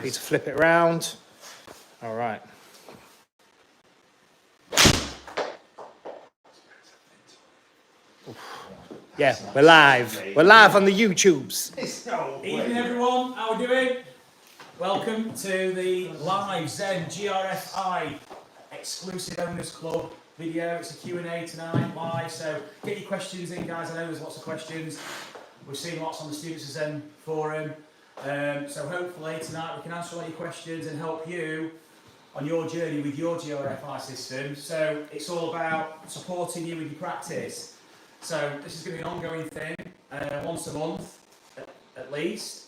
Need to flip it around. All right. Yeah, we're live. We're live on the YouTubes. Evening everyone, how are we doing? Welcome to the live Zen GRFi exclusive owners club video. It's a Q&A tonight live, so get your questions in, guys. I know there's lots of questions. We've seen lots on the Students of Zen forum. So hopefully tonight we can answer all your questions and help you on your journey with your GRFi system. So it's all about supporting you with your practice. So this is going to be an ongoing thing, once a month at least.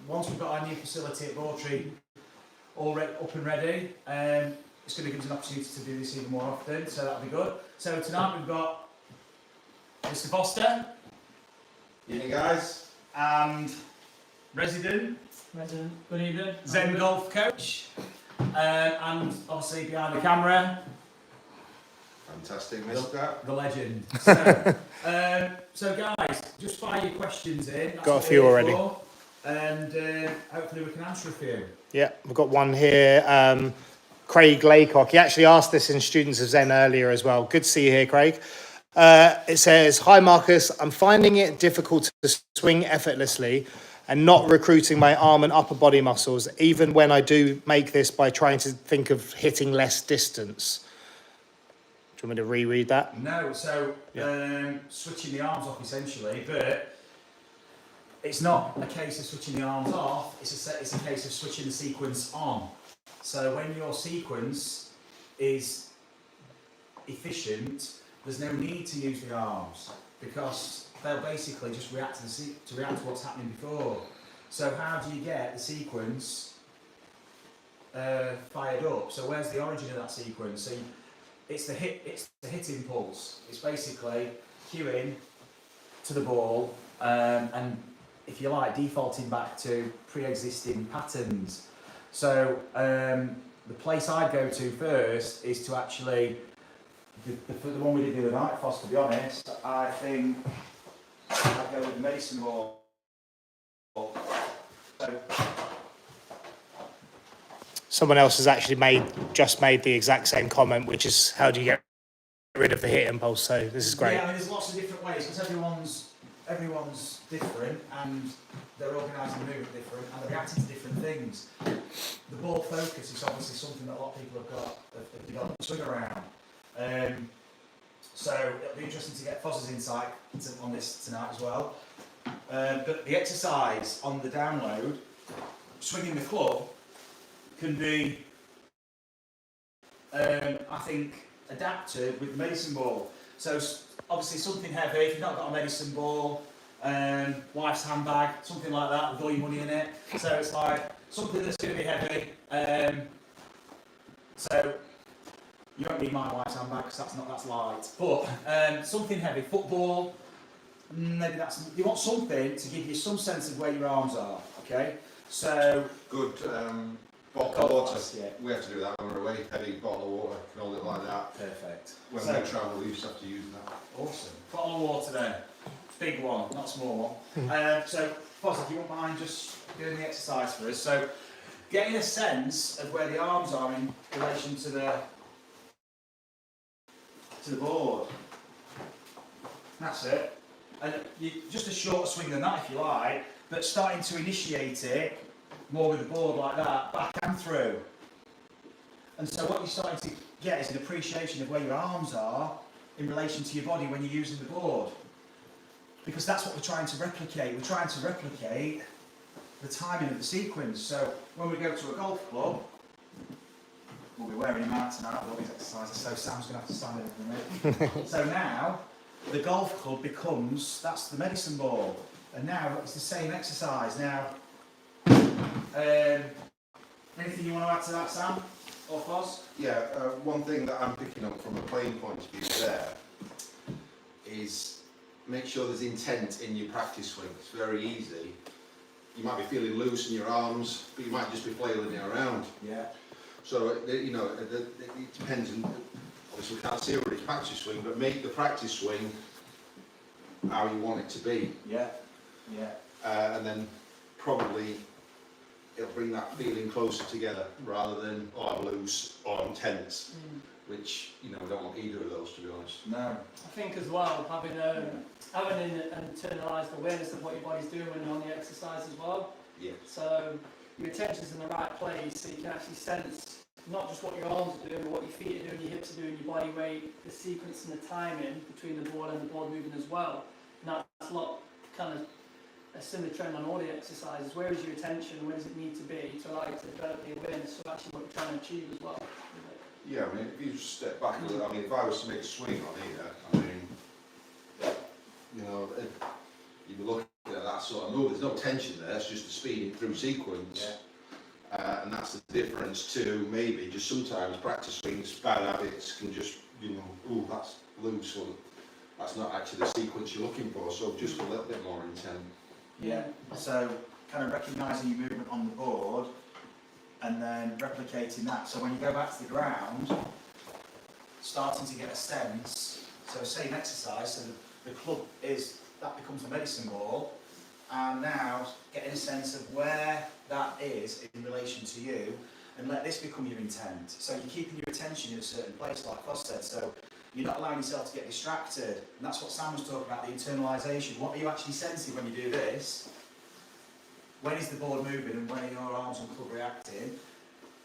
Once we've got our new facility at Bawtry all up and ready, it's going to give us an opportunity to do this even more often, so that'll be good. So tonight we've got Mr. Foster. Evening, guys. And resident. Good evening. Zen golf coach. And obviously behind the camera, Fantastic, Mr. the legend. So guys, just fire your questions in. That's Got a what few we're already. for, and hopefully we can answer a few. Yeah, we've got one here. Craig Laycock. He actually asked this in Students of Zen earlier as well. Good to see you here, Craig. It says, "Hi Marcus, I'm finding it difficult to swing effortlessly and not recruiting my arm and upper body muscles, even when I do make this by trying to think of hitting less distance." Do you want me to reread that? No, so switching the arms off essentially, but it's not a case of switching the arms off, it's a case of switching the sequence on. So when your sequence is efficient, there's no need to use the arms because they'll basically just react to what's happening before. So how do you get the sequence fired up? So where's the origin of that sequence? So it's the hit impulse. It's basically cueing to the ball and, if you like, defaulting back to pre-existing patterns. So the place I'd go to first is to actually, the one we did the other night, Foss, to be honest, I think I'd go with the medicine ball. So, Someone else has actually just made the exact same comment, which is, how do you get rid of the hit impulse? So this is great. yeah, I mean, there's lots of different ways because everyone's different and they're organising the movement different and they're reacting to different things. The ball focus is obviously something that a lot of people have developed to swing around. So it'll be interesting to get Foss's insight on this tonight as well. But the exercise on the download, swinging the club, can be, I think, adapted with the medicine ball. So obviously something heavy, if you've not got a medicine ball, wife's handbag, something like that with all your money in it. So it's like something that's going to be heavy. So you don't need my wife's handbag because that's light. But something heavy, football, maybe you want something to give you some sense of where your arms are. Okay, so Good bottle of water. Yeah. We have to do that when we're away. Heavy bottle of water, can hold it like that. Perfect. When So- we travel, we used to have to use that. Awesome. Bottle of water then. Big one, not small one. So, Foz, if you won't mind just doing the exercise for us. So, getting a sense of where the arms are in relation to the board. That's it. And just a shorter swing than that if you like, but starting to initiate it more with the board like that, back and through. And so what you're starting to get is an appreciation of where your arms are in relation to your body when you're using the board. Because that's what we're trying to replicate. We're trying to replicate the timing of the sequence. So when we go to a golf club, we'll be wearing him out tonight with all these exercises, so Sam's going to have to stand in for me. So now, the golf club becomes, that's the medicine ball. And now it's the same exercise. Now, anything you want to add to that, Sam? Or Foz? Yeah, one thing that I'm picking up from a playing point of view there is make sure there's intent in your practice swing. It's very easy. You might be feeling loose in your arms, but you might just be flailing it around. Yeah. So, you know, it depends on, obviously we can't see everybody's practice swing, but make the practice swing how you want it to be. Yeah. Yeah. And then probably it'll bring that feeling closer together rather than, oh, I'm loose or I'm tense, which, you know, we don't want either of those, to be honest. No. I think as well, having an internalised awareness of what your body's doing when you're on the exercise as well. Yeah. So your attention's in the right place, so you can actually sense not just what your arms are doing, but what your feet are doing, your hips are doing, your body weight, the sequence and the timing between the board and the board moving as well. And that's a lot kind of a similar trend on all the exercises. Where is your attention? Where does it need to be to allow you to develop the awareness of actually what you're trying to achieve as well? Yeah, I mean, if you just step back a little, I mean, if I was to make a swing on here, I mean, you know, you'd be looking at that sort of move. There's no tension there, it's just the speeding through sequence. Yeah. And that's the difference to maybe just sometimes practice swings, bad habits can just, you know, ooh, that's loose, or that's not actually the sequence you're looking for, so just a little bit more intent. Yeah, so kind of recognising your movement on the board and then replicating that. So when you go back to the ground, starting to get a sense, so same exercise, so the club that becomes the medicine ball, and now getting a sense of where that is in relation to you, and let this become your intent. So you're keeping your attention in a certain place, like Foss said, so you're not allowing yourself to get distracted, and that's what Sam was talking about, the internalisation. What are you actually sensing when you do this? When is the board moving, and when are your arms and club reacting?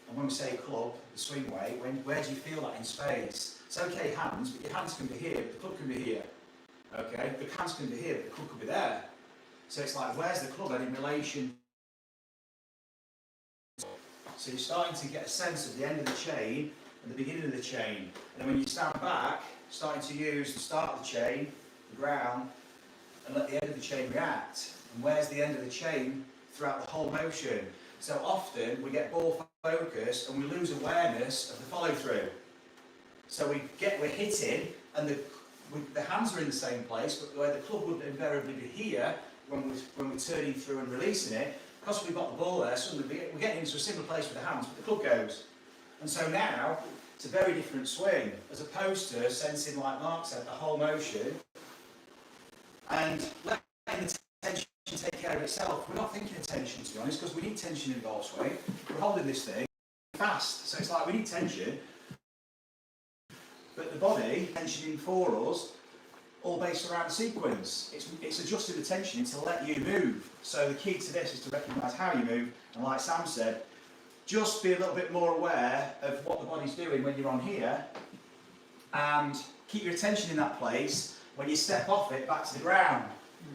And when we say club, the swing weight, where do you feel that in space? It's okay, hands, but your hands can be here, but the club can be here. Okay, the hands can be here, but the club could be there. So it's like, where's the club then in relation? So you're starting to get a sense of the end of the chain and the beginning of the chain. And then when you stand back, starting to use the start of the chain, the ground, and let the end of the chain react. And where's the end of the chain throughout the whole motion? So often we get ball focused and we lose awareness of the follow through. So we're hitting and the hands are in the same place, but where the club would invariably be here when we're turning through and releasing it, because we've got the ball there, suddenly we're getting into a similar place with the hands, but the club goes. And so now it's a very different swing, as opposed to sensing, like Mark said, the whole motion and letting the tension take care of itself. We're not thinking of tension, to be honest, because we need tension in ball swing. We're holding this thing fast, so it's like we need tension, but the body tensioning for us, all based around the sequence. It's adjusting the tension to let you move. So the key to this is to recognise how you move, and like Sam said, just be a little bit more aware of what the body's doing when you're on here, and keep your attention in that place. When you step off it, back to the ground,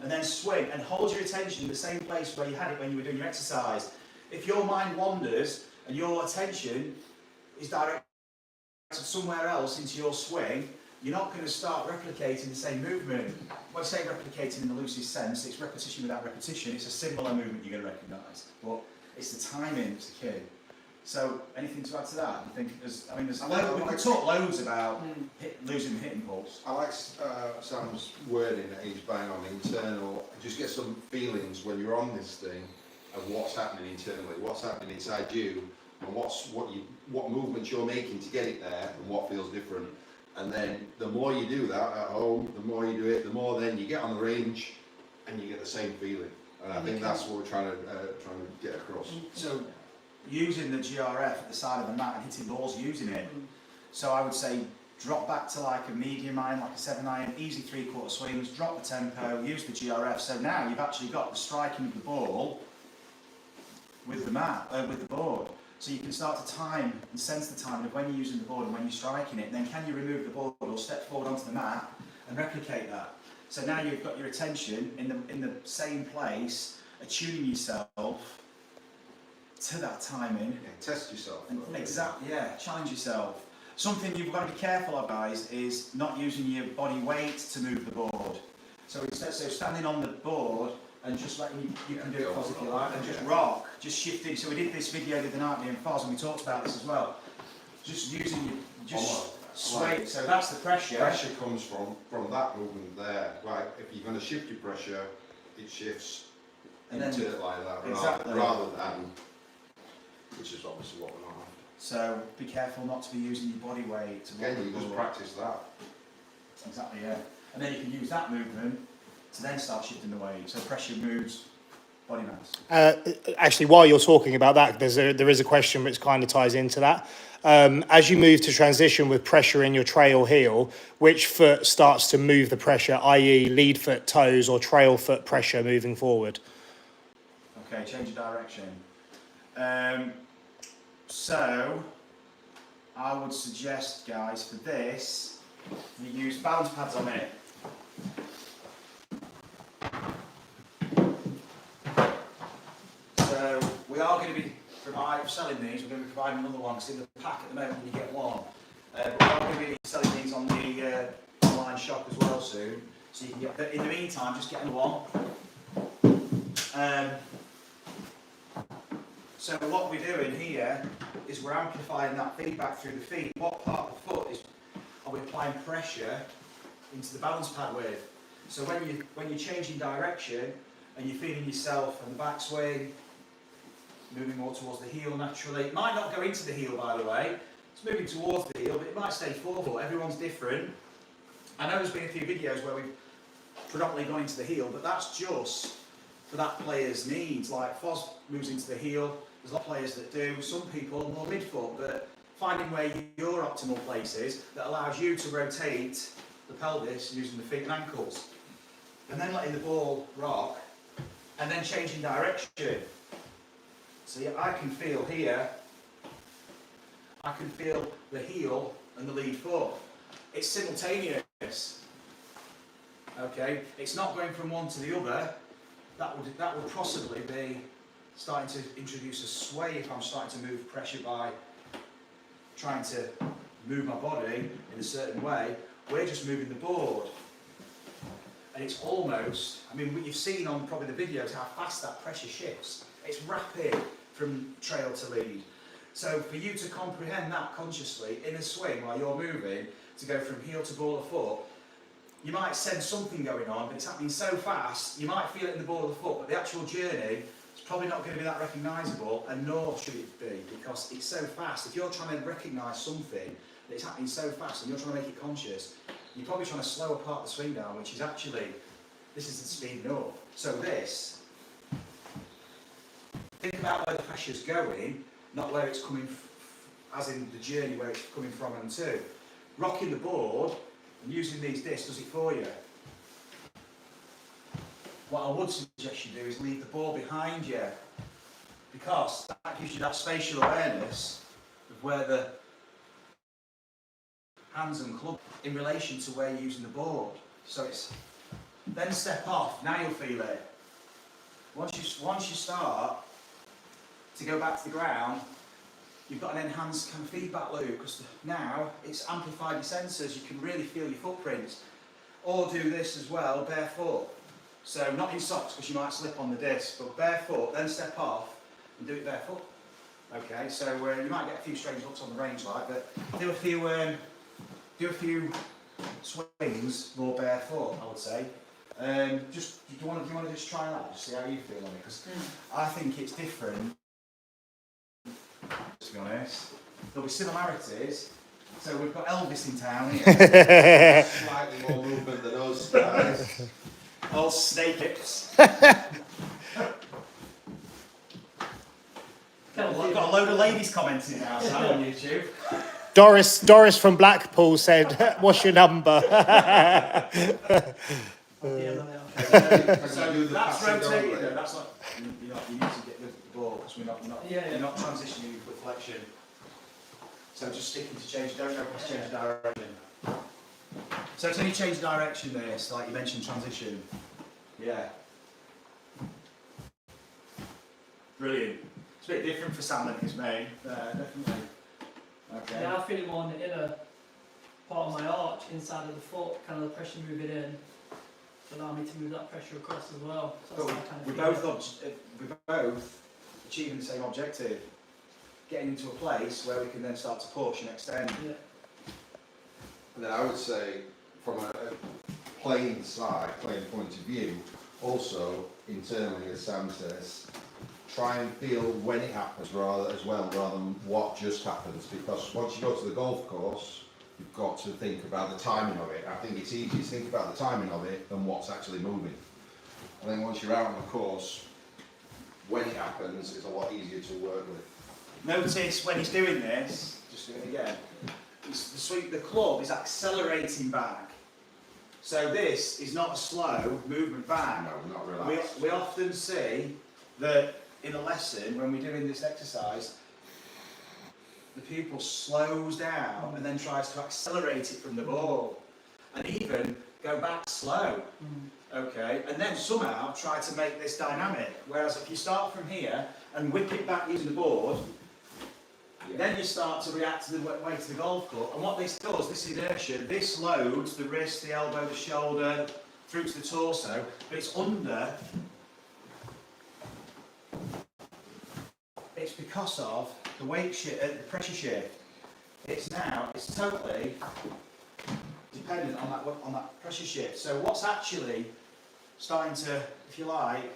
and then swing, and hold your attention in the same place where you had it when you were doing your exercise. If your mind wanders and your attention is directed somewhere else into your swing, you're not going to start replicating the same movement. When I say replicating in the loosest sense, it's repetition without repetition. It's a similar movement you're going to recognise, but it's the timing that's the key. So, anything to add to that? You think we could talk loads about losing the hitting pulse. I like Sam's wording that he's bang on internal. Just get some feelings when you're on this thing of what's happening internally, what's happening inside you, and what movements you're making to get it there, and what feels different. And then the more you do that at home, the more you do it, the more then you get on the range and you get the same feeling. And I think that's what we're trying to get across. So, using the GRF at the side of the mat and hitting balls using it. So I would say drop back to like a medium iron, like a 7-iron, easy 3/4 swings, drop the tempo, use the GRF. So now you've actually got the striking of the ball with the mat, with the board. So you can start to time and sense the timing of when you're using the board and when you're striking it. And then can you remove the board or step forward onto the mat and replicate that? So now you've got your attention in the same place, attuning yourself to that timing. Yeah, test yourself. Exactly, yeah, challenge yourself. Something you've got to be careful of, guys, is not using your body weight to move the board. So instead, standing on the board and just letting you can do it if you like, and just rock, just shifting. So we did this video the other night, me and Foz, and we talked about this as well. Just using your, sway. So that's the pressure. Pressure comes from that movement there. Right, if you're going to shift your pressure, it shifts and into it like that, exactly. rather than, which is obviously what we're not after. So be careful not to be using your body weight. Again, you just practice that. Exactly, yeah. And then you can use that movement to then start shifting the weight. So pressure moves body mass. Actually, while you're talking about that, there is a question which kind of ties into that. As you move to transition with pressure in your trail heel, which foot starts to move the pressure, i.e. lead foot, toes, or trail foot pressure moving forward? Okay, change of direction. So, I would suggest, guys, for this, you use balance pads on it. So, we are going to be selling these, we're going to be providing another one, because in the pack at the moment you get one. But we are going to be selling these on the online shop as well soon. So you can get, but in the meantime, just get one. So what we're doing here is we're amplifying that feedback through the feet. What part of the foot are we applying pressure into the balance pad with? So when you're changing direction and you're feeling yourself and the backswing, moving more towards the heel naturally. It might not go into the heel, by the way. It's moving towards the heel, but it might stay forward. Everyone's different. I know there's been a few videos where we've predominantly gone into the heel, but that's just for that player's needs. Like Foz moves into the heel. There's a lot of players that do. Some people more midfoot, but finding where your optimal place is that allows you to rotate the pelvis using the feet and ankles. And then letting the ball rock, and then changing direction. So yeah, I can feel here, I can feel the heel and the lead foot. It's simultaneous. Okay, it's not going from one to the other. That would possibly be starting to introduce a sway if I'm starting to move pressure by trying to move my body in a certain way. We're just moving the board. And it's almost, I mean, what you've seen on probably the videos, how fast that pressure shifts. It's rapid from trail to lead. So for you to comprehend that consciously in a swing while you're moving, to go from heel to ball of foot, you might sense something going on, but it's happening so fast, you might feel it in the ball of the foot, but the actual journey is probably not going to be that recognisable, and nor should it be, because it's so fast. If you're trying to recognise something that is happening so fast and you're trying to make it conscious, you're probably trying to slow a part of the swing down, which is actually, this isn't speeding up. So this, think about where the pressure's going, not where it's coming, as in the journey where it's coming from and to. Rocking the board and using these discs does it for you. What I would suggest you do is leave the ball behind you, because that gives you that spatial awareness of where the hands and club in relation to where you're using the board. So it's then step off. Now you'll feel it. Once you start to go back to the ground, you've got an enhanced kind of feedback loop, because now it's amplified your sensors. You can really feel your footprints. Or do this as well, barefoot. So not in socks, because you might slip on the disc, but barefoot. Then step off and do it barefoot. Okay, so you might get a few strange looks on the range, like, but do a few swings more barefoot, I would say. Do you want to just try that? Just see how you feel on it, because I think it's different. To be honest, there'll be similarities. So we've got Elvis in town here. Slightly more movement than us, guys. All snake hips. Got a load of ladies commenting now on YouTube. Doris from Blackpool said, "What's your number?" So that's rotating though, that's not, you need to get the ball, because you're not transitioning with flexion. So just sticking to change, don't go past change direction. So it's only change direction this, like you mentioned transition. Yeah. Brilliant. It's a bit different for Sam than his main, definitely. Okay. Yeah, I feel it more in the inner part of my arch, inside of the foot, kind of the pressure moving in, to allow me to move that pressure across as well. So But we're both achieving the same objective, getting into a place where we can then start to push and extend. Yeah. And then I would say, from a playing point of view, also internally, as Sam says, try and feel when it happens rather than what just happens, because once you go to the golf course, you've got to think about the timing of it. I think it's easy to think about the timing of it than what's actually moving. And then once you're out on the course, when it happens, it's a lot easier to work with. Notice when he's doing this, just do it again, the club is accelerating back. So this is not a slow movement back. No, not relaxed. We often see that in a lesson, when we're doing this exercise, the pupil slows down and then tries to accelerate it from the ball, and even go back slow. Okay, and then somehow try to make this dynamic. Whereas if you start from here and whip it back using the board, then you start to react to the way to the golf club. And what this does, this inertia, this loads the wrist, the elbow, the shoulder, through to the torso, but it's under. It's because of the weight shift, the pressure shift. It's totally dependent on that pressure shift. So what's actually starting to, if you like,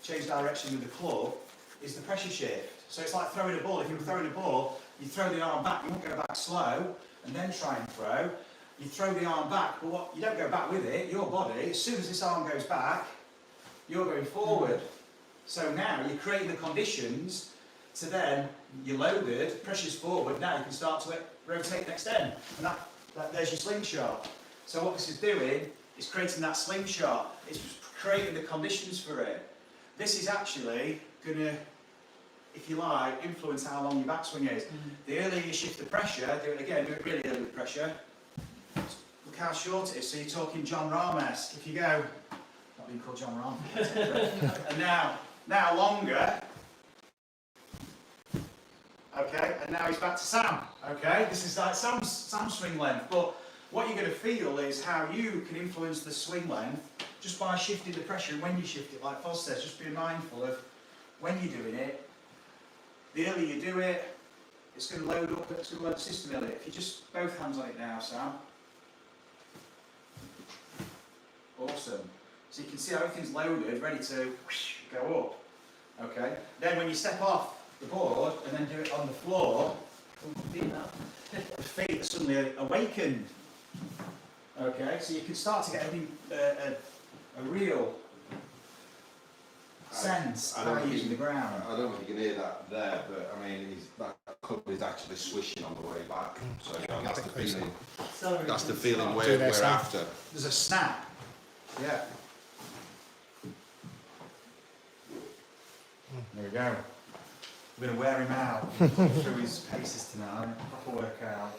change direction with the club is the pressure shift. So it's like throwing a ball. If you were throwing a ball, you throw the arm back, you won't go back slow and then try and throw. You throw the arm back, but you don't go back with it. Your body, as soon as this arm goes back, you're going forward. So now you're creating the conditions to then, you're loaded, pressure's forward, now you can start to rotate and extend. And there's your slingshot. So what this is doing is creating that slingshot. It's creating the conditions for it. This is actually going to, if you like, influence how long your backswing is. The earlier you shift the pressure, do it really early with pressure. Look how short it is. So you're talking John Rahm-esque. If you go, not being called John Rahm, and now longer. Okay, and now he's back to Sam. Okay, this is like Sam's swing length. But what you're going to feel is how you can influence the swing length just by shifting the pressure. And when you shift it, like Foz says, just be mindful of when you're doing it. The earlier you do it, it's going to load up, it's going to load the system earlier. If you just both hands on it now, Sam. Awesome. So you can see how everything's loaded, ready to go up. Okay. Then when you step off the board and then do it on the floor, the feet are suddenly awakened. Okay, so you can start to get a real sense of how you're using the ground. I don't know if you can hear that there, but I mean, that club is actually swishing on the way back. So that's the feeling. That's the feeling we're after. There's a snap. Yeah. There we go. We're going to wear him out through his paces tonight. Proper workout.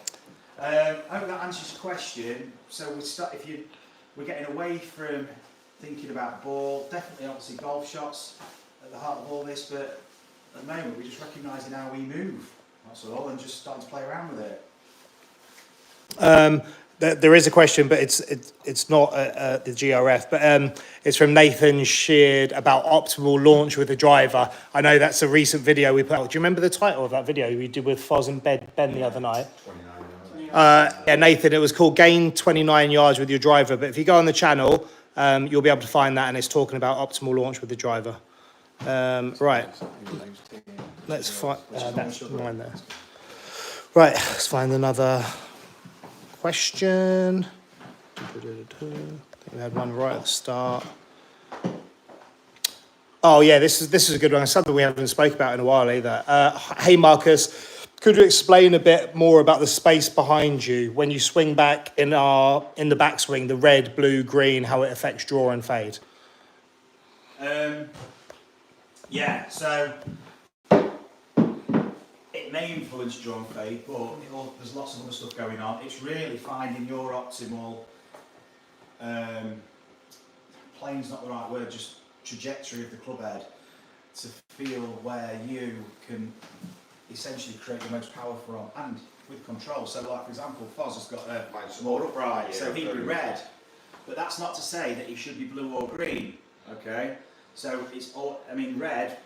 I hope that answers your question. So we're getting away from thinking about ball. Definitely, obviously, golf shots at the heart of all this. But at the moment, we're just recognising how we move. That's all, and just starting to play around with it. There is a question, but it's not the GRF, but it's from Nathan Sheard about optimal launch with the driver. I know that's a recent video we put out. Do you remember the title of that video we did with Foz and Ben the other night? 29 yards. Yeah, Nathan, it was called Gain 29 Yards with Your Driver. But if you go on the channel, you'll be able to find that, and it's talking about optimal launch with the driver. Right. Let's find that's mine there. Right, let's find another question. I think we had one right at the start. Oh yeah, this is a good one. Something we haven't spoke about in a while either. Hey Marcus, could you explain a bit more about the space behind you when you swing back in the backswing, the red, blue, green, how it affects draw and fade? Yeah, so it may influence draw and fade, but there's lots of other stuff going on. It's really finding your optimal, plane's not the right word, just trajectory of the club head to feel where you can essentially create the most power from and with control. So like for example, Foz has got a more upright, so he'd be red. But that's not to say that he should be blue or green, okay? So it's all, I mean red,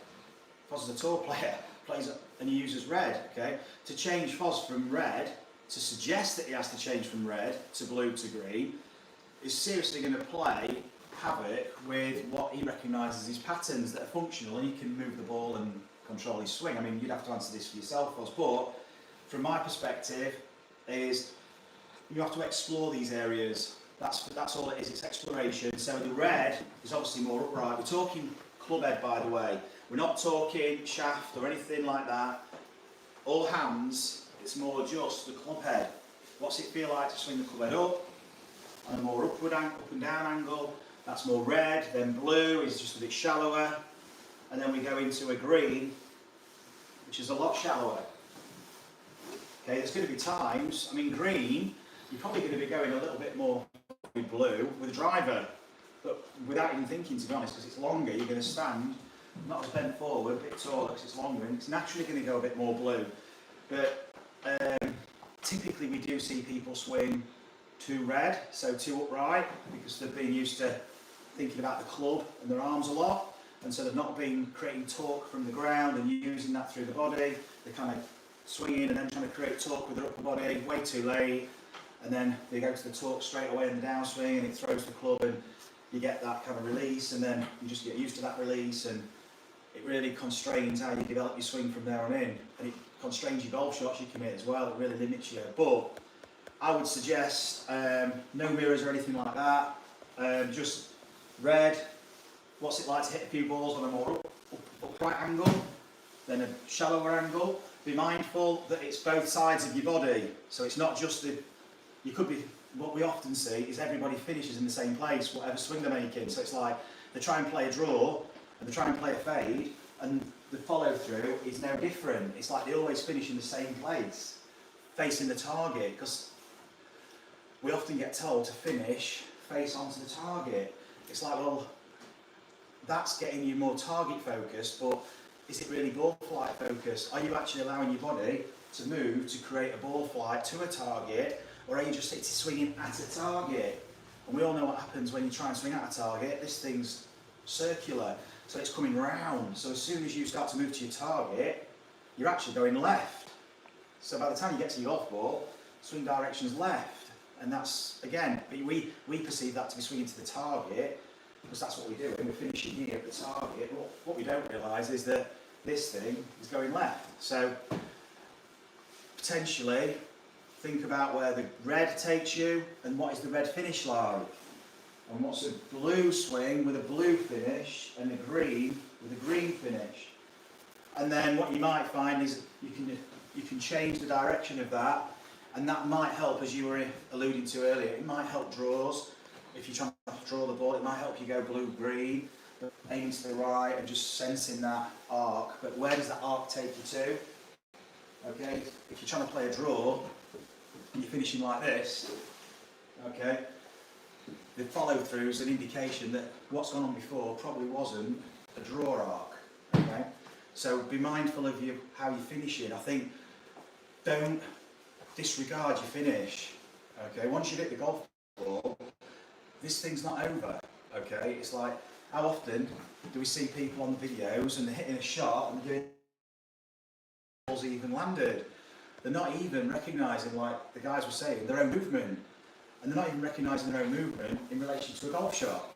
Foz is a tall player, plays and he uses red, okay? To change Foz from red, to suggest that he has to change from red to blue to green, is seriously going to play havoc with what he recognises as patterns that are functional, and he can move the ball and control his swing. I mean, you'd have to answer this for yourself, Foz, but from my perspective, is you have to explore these areas. That's all it is, it's exploration. So the red is obviously more upright. We're talking club head, by the way. We're not talking shaft or anything like that. All hands, it's more just the club head. What's it feel like to swing the club head up? On a more up and down angle. That's more red, then blue is just a bit shallower. And then we go into a green, which is a lot shallower. Okay, there's going to be times, I mean green, you're probably going to be going a little bit more with blue with a driver, but without even thinking, to be honest, because it's longer, you're going to stand, not as bent forward, a bit taller because it's longer, and it's naturally going to go a bit more blue. But typically we do see people swing too red, so too upright, because they've been used to thinking about the club and their arms a lot, and so they've not been creating torque from the ground and using that through the body. They're kind of swinging and then trying to create torque with their upper body, way too late, and then they go to the torque straight away in the downswing and it throws the club and you get that kind of release, and then you just get used to that release, and it really constrains how you develop your swing from there on in, and it constrains your golf shots you commit as well. It really limits you. But I would suggest no mirrors or anything like that, just red. What's it like to hit a few balls on a more upright angle, then a shallower angle? Be mindful that it's both sides of your body, so it's not just the, you could be, what we often see is everybody finishes in the same place, whatever swing they're making. So it's like they try and play a draw, and they try and play a fade, and the follow through is no different. It's like they always finish in the same place, facing the target, because we often get told to finish face onto the target. It's like, well, that's getting you more target focused, but is it really ball flight focused? Are you actually allowing your body to move to create a ball flight to a target, or are you just swinging at a target? And we all know what happens when you try and swing at a target. This thing's circular, so it's coming round. So as soon as you start to move to your target, you're actually going left. So by the time you get to your golf ball, swing direction is left. And that's, again, we perceive that to be swinging to the target, because that's what we do, and we're finishing here at the target. But what we don't realise is that this thing is going left. So potentially think about where the red takes you, and what is the red finish like, and what's a blue swing with a blue finish, and a green with a green finish. And then what you might find is you can change the direction of that, and that might help, as you were alluding to earlier, it might help draws. If you're trying to draw the ball, it might help you go blue-green, aiming to the right and just sensing that arc. But where does that arc take you to? Okay, if you're trying to play a draw and you're finishing like this, okay, the follow-through is an indication that what's gone on before probably wasn't a draw arc. Okay, so be mindful of how you're finishing. I think don't disregard your finish. Okay, once you hit the golf ball, this thing's not over. Okay, it's like, how often do we see people on the videos and they're hitting a shot and doing balls even landed? They're not even recognising, like the guys were saying, their own movement, and they're not even recognising their own movement in relation to a golf shot.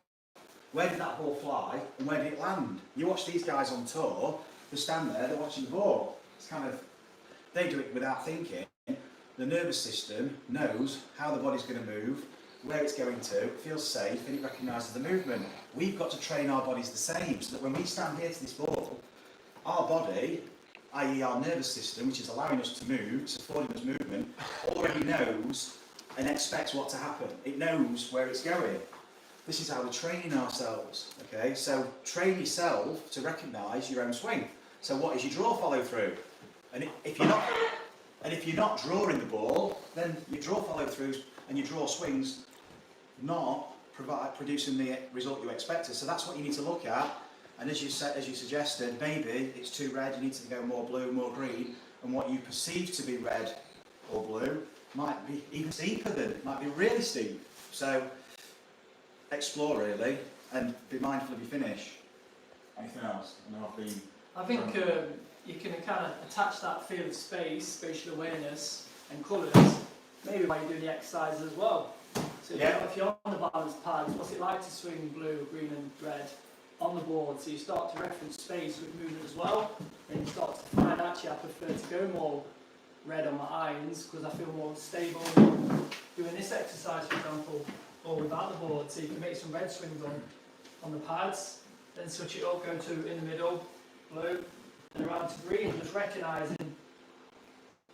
Where did that ball fly and where did it land? You watch these guys on tour, they stand there, they're watching the ball. It's kind of, they do it without thinking. The nervous system knows how the body's going to move, where it's going to, it feels safe, and it recognises the movement. We've got to train our bodies the same, so that when we stand here to this ball, our body, i.e. our nervous system, which is allowing us to move, supporting us movement, already knows and expects what to happen. It knows where it's going. This is how we're training ourselves, okay? So train yourself to recognise your own swing. So what is your draw follow through? And if you're not drawing the ball, then your draw follow throughs and your draw swings not producing the result you expected. So that's what you need to look at. And as you suggested, maybe it's too red, you need to go more blue, more green, and what you perceive to be red or blue might be even steeper than it, might be really steep. So explore really, and be mindful of your finish. Anything else? I think you can kind of attach that feel of space, spatial awareness, and colours, maybe while you're doing the exercises as well. So if you're on the balance pads, what's it like to swing blue, green and red on the board? So you start to reference space with movement as well, and you start to find, actually I prefer to go more red on my irons because I feel more stable doing this exercise, for example, or without the board. So you can make some red swings on the pads, then switch it up, go to in the middle, blue, and around to green, just recognising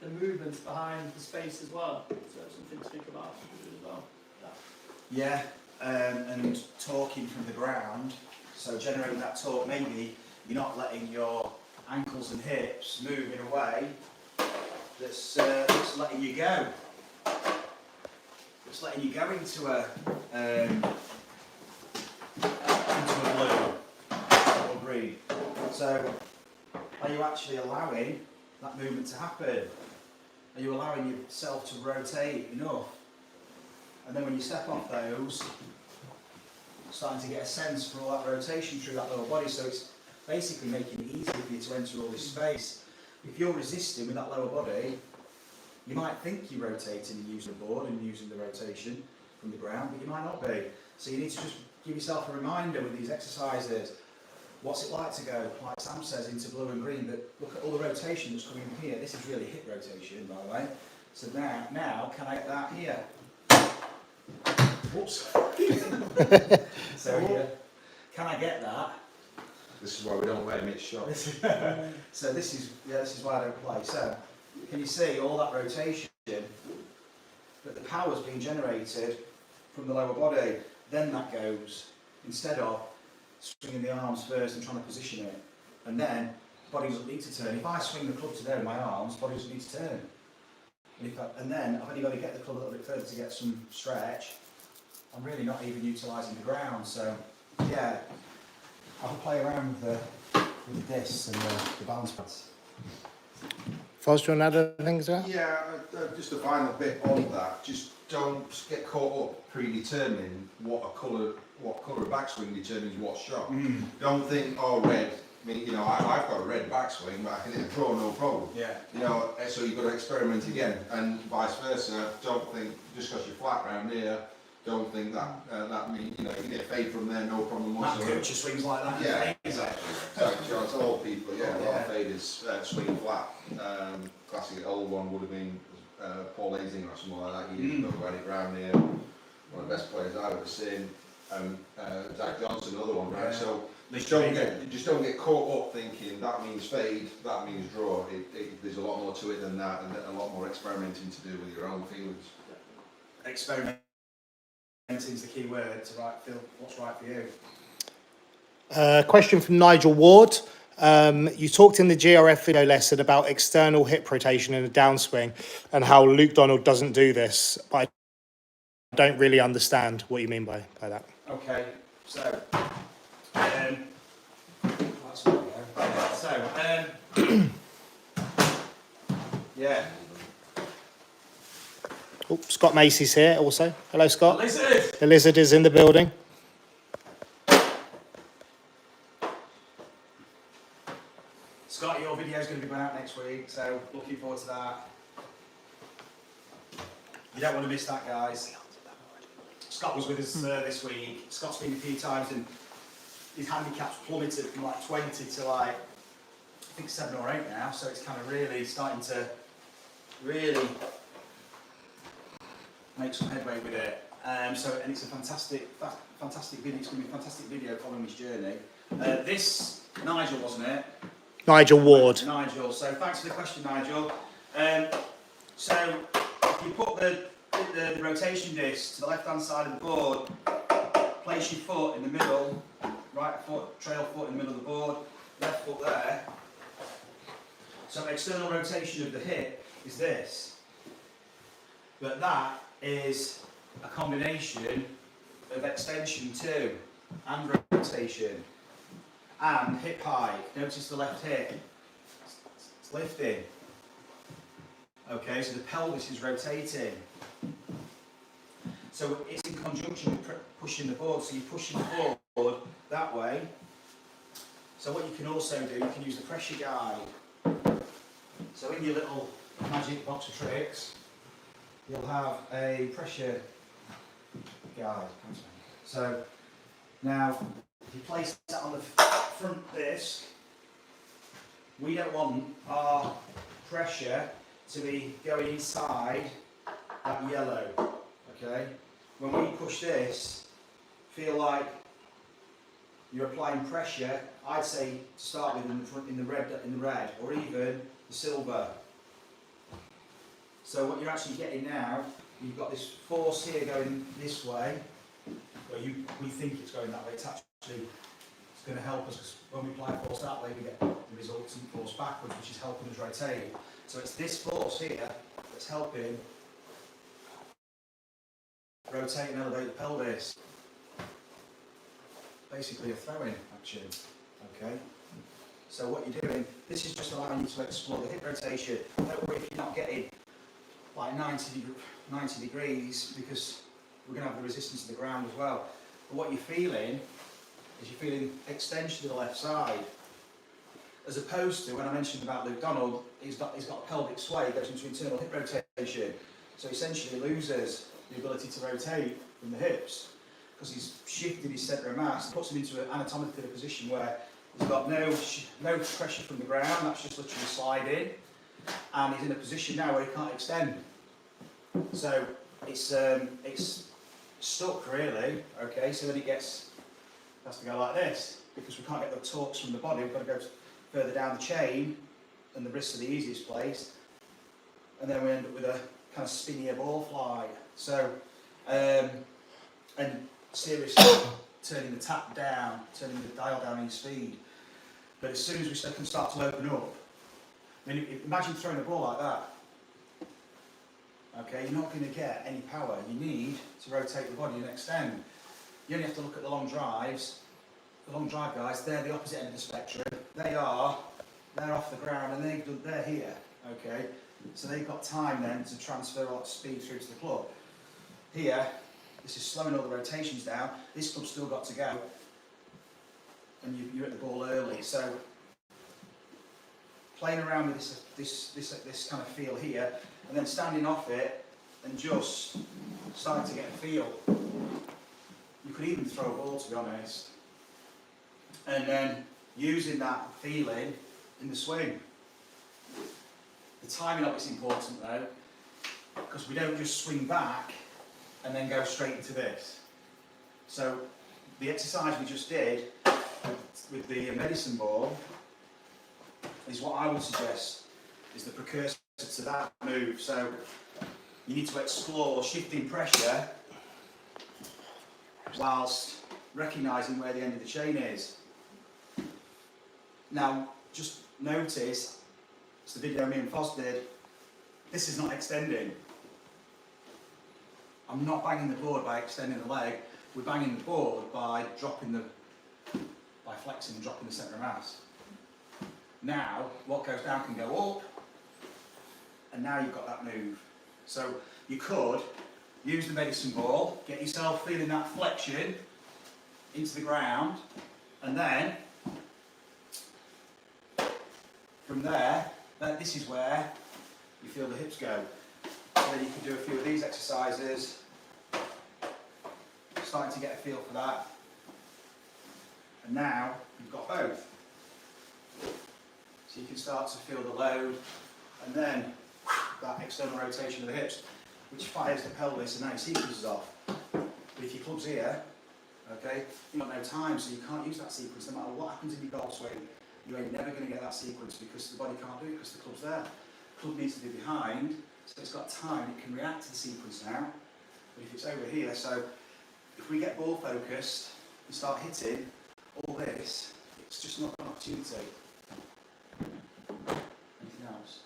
the movements behind the space as well. So something to think about as well. Yeah, and torquing from the ground, so generating that torque, maybe you're not letting your ankles and hips move in a way that's letting you go. It's letting you go into a blue or green. So are you actually allowing that movement to happen? Are you allowing yourself to rotate enough? And then when you step off those, starting to get a sense for all that rotation through that lower body, so it's basically making it easier for you to enter all this space. If you're resisting with that lower body, you might think you're rotating and using the board and using the rotation from the ground, but you might not be. So you need to just give yourself a reminder with these exercises. What's it like to go, like Sam says, into blue and green, but look at all the rotation that's coming in here. This is really hip rotation, by the way. So now can I get that here? Whoops. So here, can I get that? This is why we don't wear mixed shots. So this is why I don't play. So can you see all that rotation? But the power's being generated from the lower body. Then that goes, instead of swinging the arms first and trying to position it, and then body doesn't need to turn. If I swing the club to there with my arms, body doesn't need to turn. And then I've only got to get the club a little bit further to get some stretch. I'm really not even utilising the ground. So yeah, I'll play around with this and the balance pads. Foz, do you want to add anything to that? Yeah, just a final bit on that. Just don't get caught up predetermining what colour of backswing determines what shot. Don't think, oh, red. I mean, you know, I've got a red backswing, but I can hit a draw no problem. Yeah. You know, so you've got to experiment again, and vice versa. Don't think just because you're flat round here. Don't think that means, you know, you can get fade from there, no problem Matt whatsoever. Coacher swings like that. Yeah, exactly. So it's all people, yeah, a lot of faders swing flat. Classic old one would have been Paul Azinger or something like that years ago, who had it round here. One of the best players I've ever seen. Zach Johnson, another one, right? Yeah. So just don't get caught up thinking that means fade, that means draw. There's a lot more to it than that, and a lot more experimenting to do with your own feelings. Experimenting is the key word to feel what's right for you. Question from Nigel Ward. You talked in the GRF video lesson about external hip rotation in a downswing and how Luke Donald doesn't do this, but I don't really understand what you mean by that. Okay, so that's where we go. Yeah. Oh, Scott Macy's here also. Hello, Scott. Lizard. The lizard is in the building. Scott, your video is going to be going out next week, so looking forward to that. You don't want to miss that, guys. Scott was with us this week. Scott's been a few times and his handicap's plummeted from like 20 to like, I think 7 or 8 now, so it's kind of really starting to really make some headway with it. And it's a fantastic video. It's going to be a fantastic video following his journey. This, Nigel, wasn't it? Nigel Ward. Nigel. So thanks for the question, Nigel. So if you put the rotation disc to the left-hand side of the board, place your foot in the middle, right foot, trail foot in the middle of the board, left foot there. So external rotation of the hip is this. But that is a combination of extension too, and rotation, and hip hike. Notice the left hip, it's lifting. Okay, so the pelvis is rotating. So it's in conjunction with pushing the board, so you're pushing the board that way. So what you can also do, you can use the pressure guide. So in your little magic box of tricks, you'll have a pressure guide. So now, if you place that on the front disc, we don't want our pressure to be going inside that yellow. Okay? When we push this, feel like you're applying pressure, I'd say to start with in the red, or even the silver. So what you're actually getting now, you've got this force here going this way, where we think it's going that way. It's actually going to help us, because when we apply force that way, we get the resultant force backwards, which is helping us rotate. So it's this force here that's helping rotate and elevate the pelvis. Basically a throw-in action, okay? So what you're doing, this is just allowing you to explore the hip rotation. Don't worry if you're not getting like 90 degrees, because we're going to have the resistance to the ground as well. But what you're feeling is you're feeling extension to the left side. As opposed to when I mentioned about Luke Donald, he's got a pelvic sway, goes into internal hip rotation. So essentially he loses the ability to rotate from the hips, because he's shifted his centre of mass, puts him into an anatomically position where he's got no pressure from the ground, that's just literally sliding, and he's in a position now where he can't extend. So it's stuck really, okay, so then it has to go like this, because we can't get the torques from the body, we've got to go further down the chain, and the wrists are the easiest place, and then we end up with a kind of spinnier ball fly. So, and seriously, turning the tap down, turning the dial down in speed. But as soon as we can start to open up, I mean, imagine throwing a ball like that. Okay, you're not going to get any power. You need to rotate the body and extend. You only have to look at the long drives. The long drive guys, they're the opposite end of the spectrum. They're off the ground and they're here. Okay, so they've got time then to transfer a lot of speed through to the club. Here, this is slowing all the rotations down. This club's still got to go, and you're at the ball early. So playing around with this kind of feel here, and then standing off it and just starting to get a feel. You could even throw a ball, to be honest, and then using that feeling in the swing. The timing of it's important though, because we don't just swing back and then go straight into this. So the exercise we just did with the medicine ball is what I would suggest is the precursor to that move. So you need to explore shifting pressure whilst recognising where the end of the chain is. Now just notice, it's the video me and Foz did, this is not extending. I'm not banging the board by extending the leg, we're banging the board by flexing and dropping the centre of mass. Now, what goes down can go up, and now you've got that move. So you could use the medicine ball, get yourself feeling that flexion into the ground, and then from there, this is where you feel the hips go. So then you can do a few of these exercises, starting to get a feel for that. And now you've got both. So you can start to feel the load, and then that external rotation of the hips, which fires the pelvis, and now your sequence is off. But if your club's here, okay, you've got no time, so you can't use that sequence. No matter what happens in your golf swing, you ain't never going to get that sequence because the body can't do it because the club's there. The club needs to be behind, so it's got time, it can react to the sequence now. But if it's over here, so if we get ball focused and start hitting all this, it's just not an opportunity. Anything else?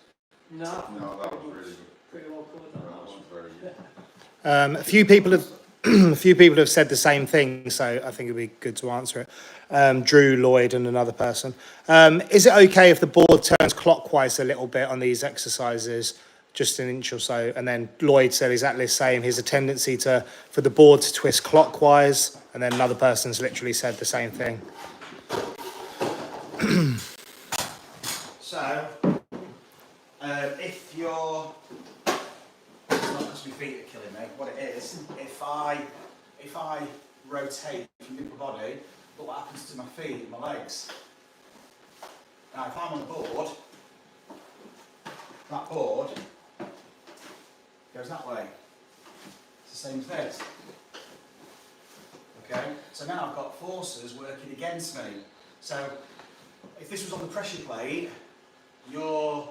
No, No, that was really good. pretty well covered that. That was very good. A few people have a few people have said the same thing, so I think it'd be good to answer it. Drew, Lloyd, and another person. Is it okay if the board turns clockwise a little bit on these exercises, just an inch or so? And then Lloyd said exactly the same. He has a tendency for the board to twist clockwise, and then another person's literally said the same thing. So, if you're, it's not because my feet are killing me, what it is, if I rotate from the upper body, look what happens to my feet and my legs. Now if I'm on the board, that board goes that way. It's the same as this. Okay, so now I've got forces working against me. So if this was on the pressure plate, your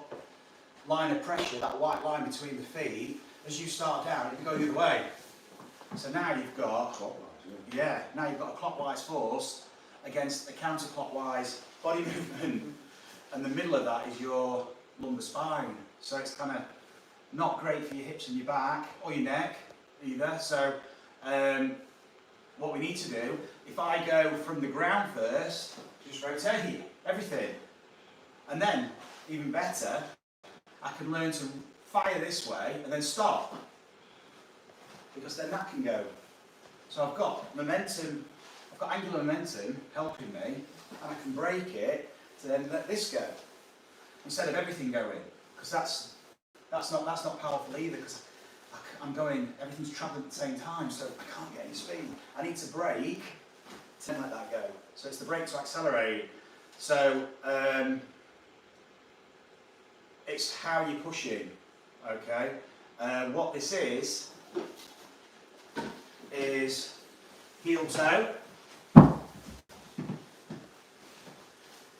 line of pressure, that white line between the feet, as you start down, it can go the other way. So now you've got, now you've got a clockwise force against a counterclockwise body movement, and the middle of that is your lumbar spine. So it's kind of not great for your hips and your back or your neck either. So what we need to do, if I go from the ground first, just rotate everything, and then even better, I can learn to fire this way and then stop, because then that can go. So I've got momentum, I've got angular momentum helping me, and I can break it to then let this go instead of everything going, because that's not powerful either, because I'm going, everything's travelling at the same time, so I can't get any speed. I need to brake to then let that go. So it's the brake to accelerate. So it's how you're pushing, okay? What this is heel toe.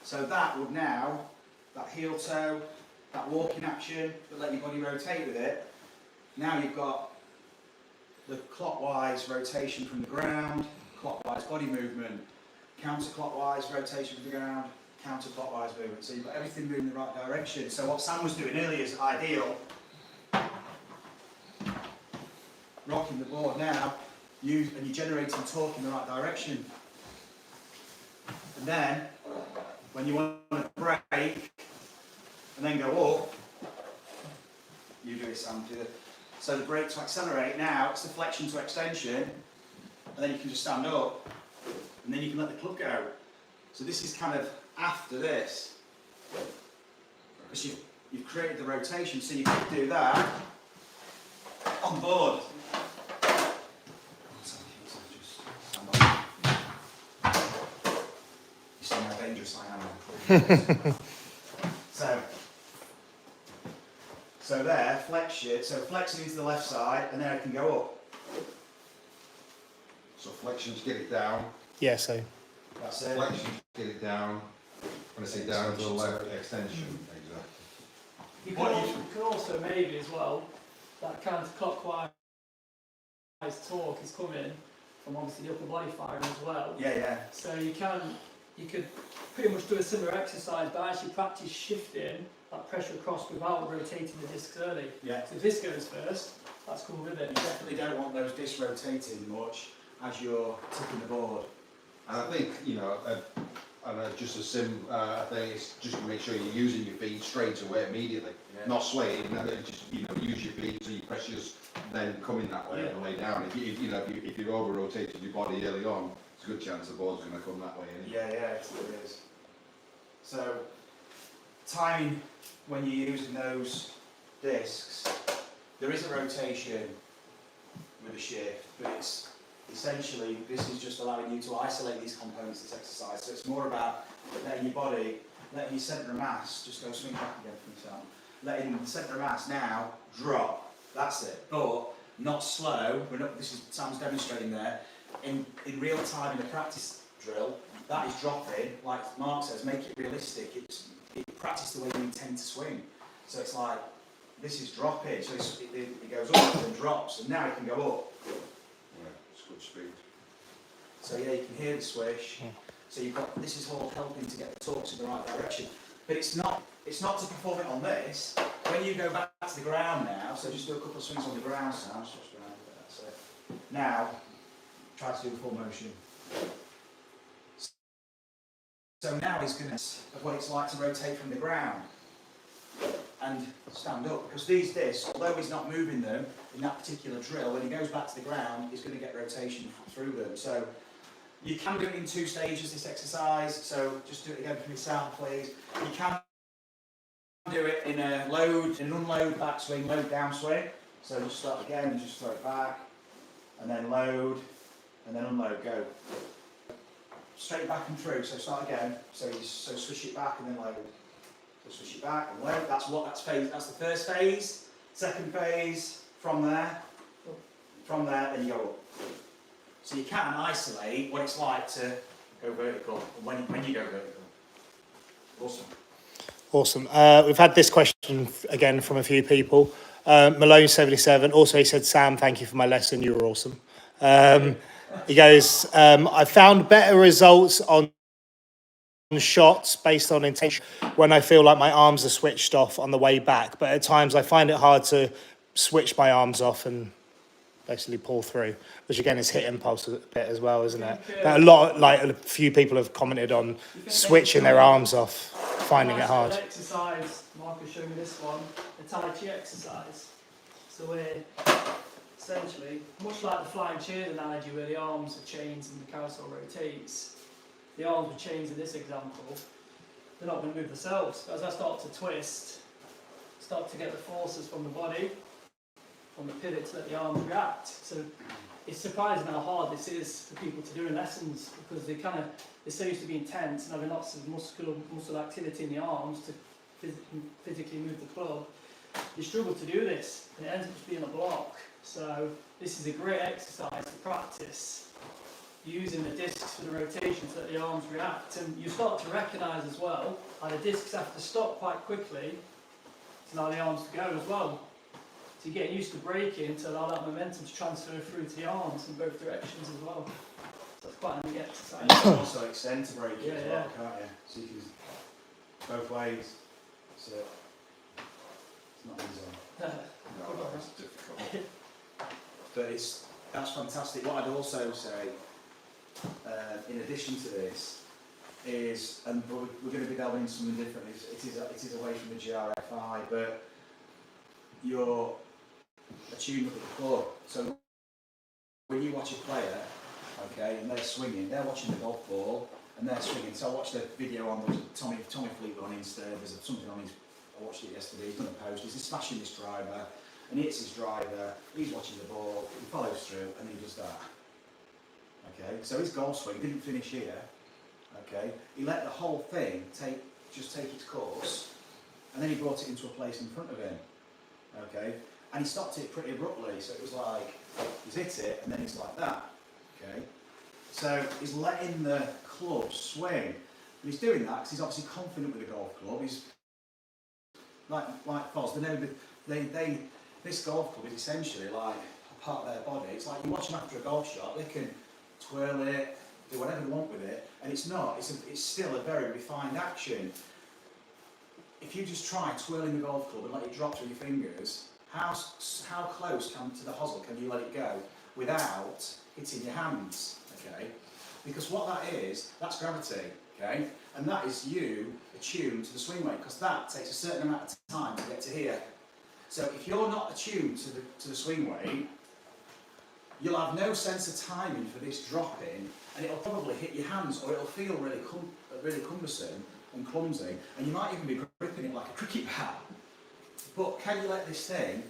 So that would now, that heel toe, that walking action, but let your body rotate with it. Now you've got the clockwise rotation from the ground, clockwise body movement, counterclockwise rotation from the ground, counterclockwise movement. So you've got everything moving in the right direction. So what Sam was doing earlier is ideal. Rocking the board now, and you're generating torque in the right direction. And then, when you want to brake and then go up, you do it, Sam. So the brake to accelerate now, it's the flexion to extension, and then you can just stand up, and then you can let the club go. So this is kind of after this, because you've created the rotation, so you can do that on board. You see how dangerous I am. So there, flexion, so flexing into the left side, and then I can go up. So flexion to get it down. Yeah, so That's it. Flexion to get it down. When I say down to the left, extension. Exactly. You can also maybe as well, that counterclockwise torque is coming from obviously the upper body firing as well. Yeah. So you could pretty much do a similar exercise, but actually practice shifting that pressure across without rotating the discs early. Yeah. So if this goes first, that's cool with it. You definitely don't want those discs rotating much as you're tipping the board. And I think, just a thing is just to make sure you're using your feet straight away immediately, not swaying. Just use your feet so your pressure's then coming that way on the way down. If you've over rotated your body early on, it's a good chance the board's going to come that way. Yeah, it is. So timing when you're using those discs, there is a rotation with a shift, but it's essentially, this is just allowing you to isolate these components of this exercise. So it's more about letting your body, letting your centre of mass, just go swing back again for yourself, letting the centre of mass now drop. That's it. But not slow. This is Sam's demonstrating there. In real time in a practice drill, that is dropping. Like Mark says, make it realistic. It's practice the way you intend to swing. So it's like this is dropping. So it goes up and drops, and now it can go up. It's good speed. So you can hear the swish. So you've got, this is all helping to get the torques in the right direction. But it's not to perform it on this. When you go back to the ground now, so just do a couple of swings on the ground, Sam. Switch around a bit, that's it. Now, try to do the full motion. So now he's going to of what it's like to rotate from the ground and stand up, because these discs, although he's not moving them in that particular drill, when he goes back to the ground, he's going to get rotation through them. So you can do it in 2 stages, this exercise, so just do it again for yourself, please. You can do it in a load, in an unload backswing, load downswing. So just start again and just throw it back, and then load, and then unload, go. Straight back and through, so start again, so swish it back and then load. So swish it back and load, that's the first phase. Second phase, from there, then you go up. So you can isolate what it's like to go vertical when you go vertical. Awesome. Awesome. We've had this question again from a few people. Malone77, also he said, Sam, thank you for my lesson, you were awesome. He goes, I found better results on shots based on intention when I feel like my arms are switched off on the way back, but at times I find it hard to switch my arms off and basically pull through, which again is hit impulse a bit as well, isn't it? But a few people have commented on switching their arms off, finding it hard. Exercise, Marcus showed me this one, the Tai Chi exercise. So we're essentially, much like the flying chairs analogy where the arms are chains and the carousel rotates, the arms with chains in this example, they're not going to move themselves. As I start to twist, start to get the forces from the body, from the pivot to let the arms react. So it's surprising how hard this is for people to do in lessons because they're so used to being tense and having lots of muscle activity in the arms to physically move the club. You struggle to do this and it ends up just being a block. So this is a great exercise to practice using the discs for the rotation to let the arms react. And you start to recognise as well how the discs have to stop quite quickly to allow the arms to go as well. So you're getting used to braking to allow that momentum to transfer through to the arms in both directions as well. So it's quite a neat exercise. And you can also extend to braking as well, can't you? So you can both ways. So it's not easy. No, it's difficult. But that's fantastic. What I'd also say, in addition to this, is, and we're going to be delving into something different. It is away from the GRFi, but your attunement with the club. So when you watch a player, okay, and they're swinging, they're watching the golf ball and they're swinging. So I watched a video on Tommy Fleetwood on Insta. There's something on his. I watched it yesterday. He's done a post. He's smashing this driver, and he hits his driver. He's watching the ball. He follows through, and he does that. Okay, so his golf swing didn't finish here. Okay, he let the whole thing take its course, and then he brought it into a place in front of him. Okay, and he stopped it pretty abruptly. So it was like he's hit it, and then he's like that. Okay, so he's letting the club swing, and he's doing that because he's obviously confident with the golf club. He's like Foz, this golf club is essentially like a part of their body. It's like you watch them after a golf shot, they can twirl it, do whatever they want with it, and it's still a very refined action. If you just try twirling the golf club and let it drop through your fingers, how close to the hosel can you let it go without hitting your hands? Okay, because what that is, that's gravity. Okay, and that is you attuned to the swing weight, because that takes a certain amount of time to get to here. So if you're not attuned to the swing weight, you'll have no sense of timing for this dropping, and it'll probably hit your hands, or it'll feel really cumbersome and clumsy, and you might even be gripping it like a cricket bat. But can you let this thing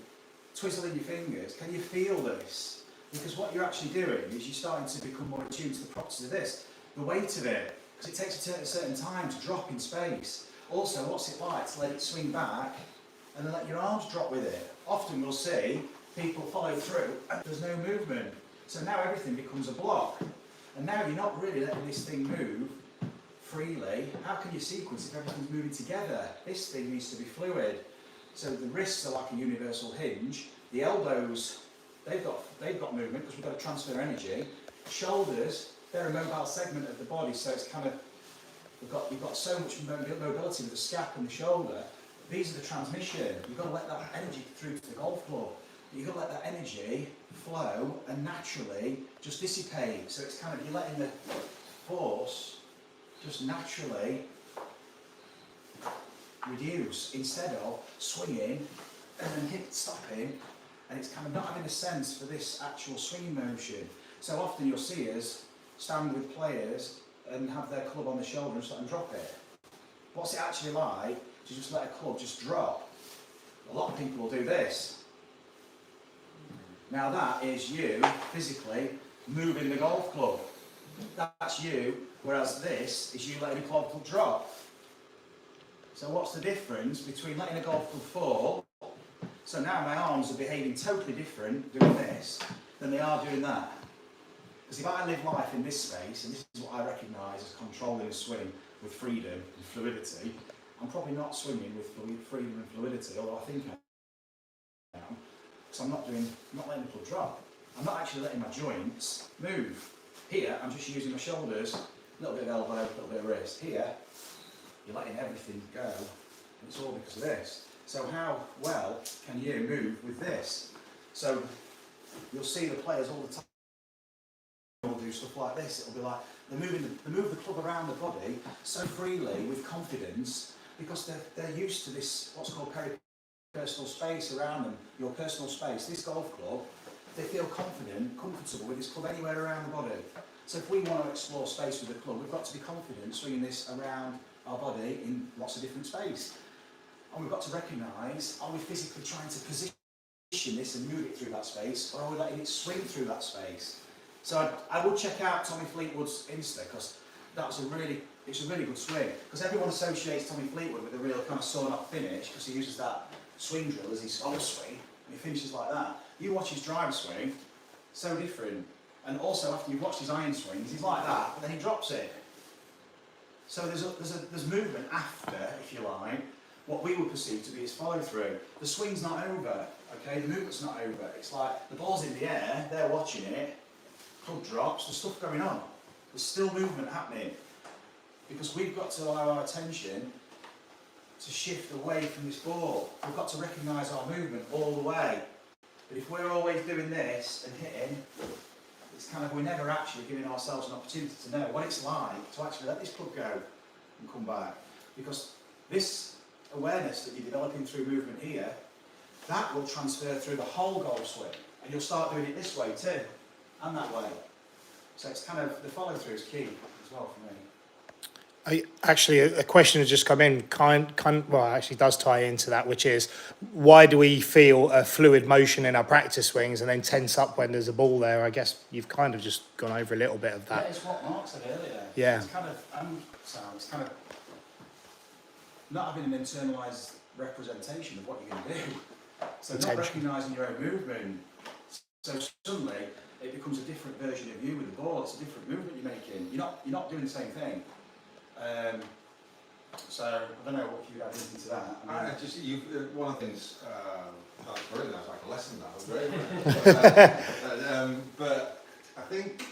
twizzle in your fingers? Can you feel this? Because what you're actually doing is you're starting to become more attuned to the properties of this, the weight of it. Because it takes a certain time to drop in space. Also, what's it like to let it swing back and then let your arms drop with it? Often we'll see people follow through and there's no movement. So now everything becomes a block. And now you're not really letting this thing move freely. How can you sequence if everything's moving together? This thing needs to be fluid. So the wrists are like a universal hinge. The elbows, they've got movement because we've got to transfer energy. Shoulders, they're a mobile segment of the body, so it's kind of, you've got so much mobility with the scap and the shoulder. These are the transmission. You've got to let that energy through to the golf club. You've got to let that energy flow and naturally just dissipate. So it's kind of, you're letting the force just naturally reduce instead of swinging and then stopping, and it's kind of not having a sense for this actual swinging motion. So often you'll see us stand with players and have their club on the shoulder and just let them drop it. What's it actually like to just let a club just drop? A lot of people will do this. Now that is you physically moving the golf club. That's you, whereas this is you letting a golf club drop. So what's the difference between letting a golf club fall? So now my arms are behaving totally different doing this than they are doing that. Because if I live life in this space, and this is what I recognise as controlling a swing with freedom and fluidity, I'm probably not swinging with freedom and fluidity, although I think I am, because I'm not letting the club drop. I'm not actually letting my joints move. Here, I'm just using my shoulders, a little bit of elbow, a little bit of wrist. Here, you're letting everything go, and it's all because of this. So how well can you move with this? So you'll see the players all the time will do stuff like this. It'll be like they move the club around the body so freely with confidence because they're used to this what's called personal space around them. Your personal space. This golf club, they feel confident, comfortable with this club anywhere around the body. So if we want to explore space with the club, we've got to be confident swinging this around our body in lots of different space. And we've got to recognise, are we physically trying to position this and move it through that space, or are we letting it swing through that space? So I would check out Tommy Fleetwood's Insta, because it's a really good swing. Because everyone associates Tommy Fleetwood with a real kind of sawn-off finish, because he uses that swing drill as his sole swing, and he finishes like that. You watch his driver swing, so different. And also after you've watched his iron swings, he's like that, but then he drops it. So there's movement after, if you like, what we would perceive to be his follow through. The swing's not over, okay? The movement's not over. It's like the ball's in the air, they're watching it, club drops, there's stuff going on. There's still movement happening. Because we've got to allow our attention to shift away from this ball. We've got to recognise our movement all the way. But if we're always doing this and hitting, it's kind of, we're never actually giving ourselves an opportunity to know what it's like to actually let this club go and come back. Because this awareness that you're developing through movement here, that will transfer through the whole golf swing. And you'll start doing it this way too, and that way. So it's kind of, the follow through is key as well for me. Actually, a question has just come in, well, actually does tie into that, which is, why do we feel a fluid motion in our practice swings and then tense up when there's a ball there? I guess you've kind of just gone over a little bit of that. Yeah, it's what Mark said earlier. Yeah. It's kind of, it's kind of not having an internalised representation of what you're going to do. So not recognising your own movement. So suddenly it becomes a different version of you with the ball. It's a different movement you're making. You're not doing the same thing. So I don't know what you'd add into that. I mean, one of the things that's brilliant. That's like a lesson. That was great. But I think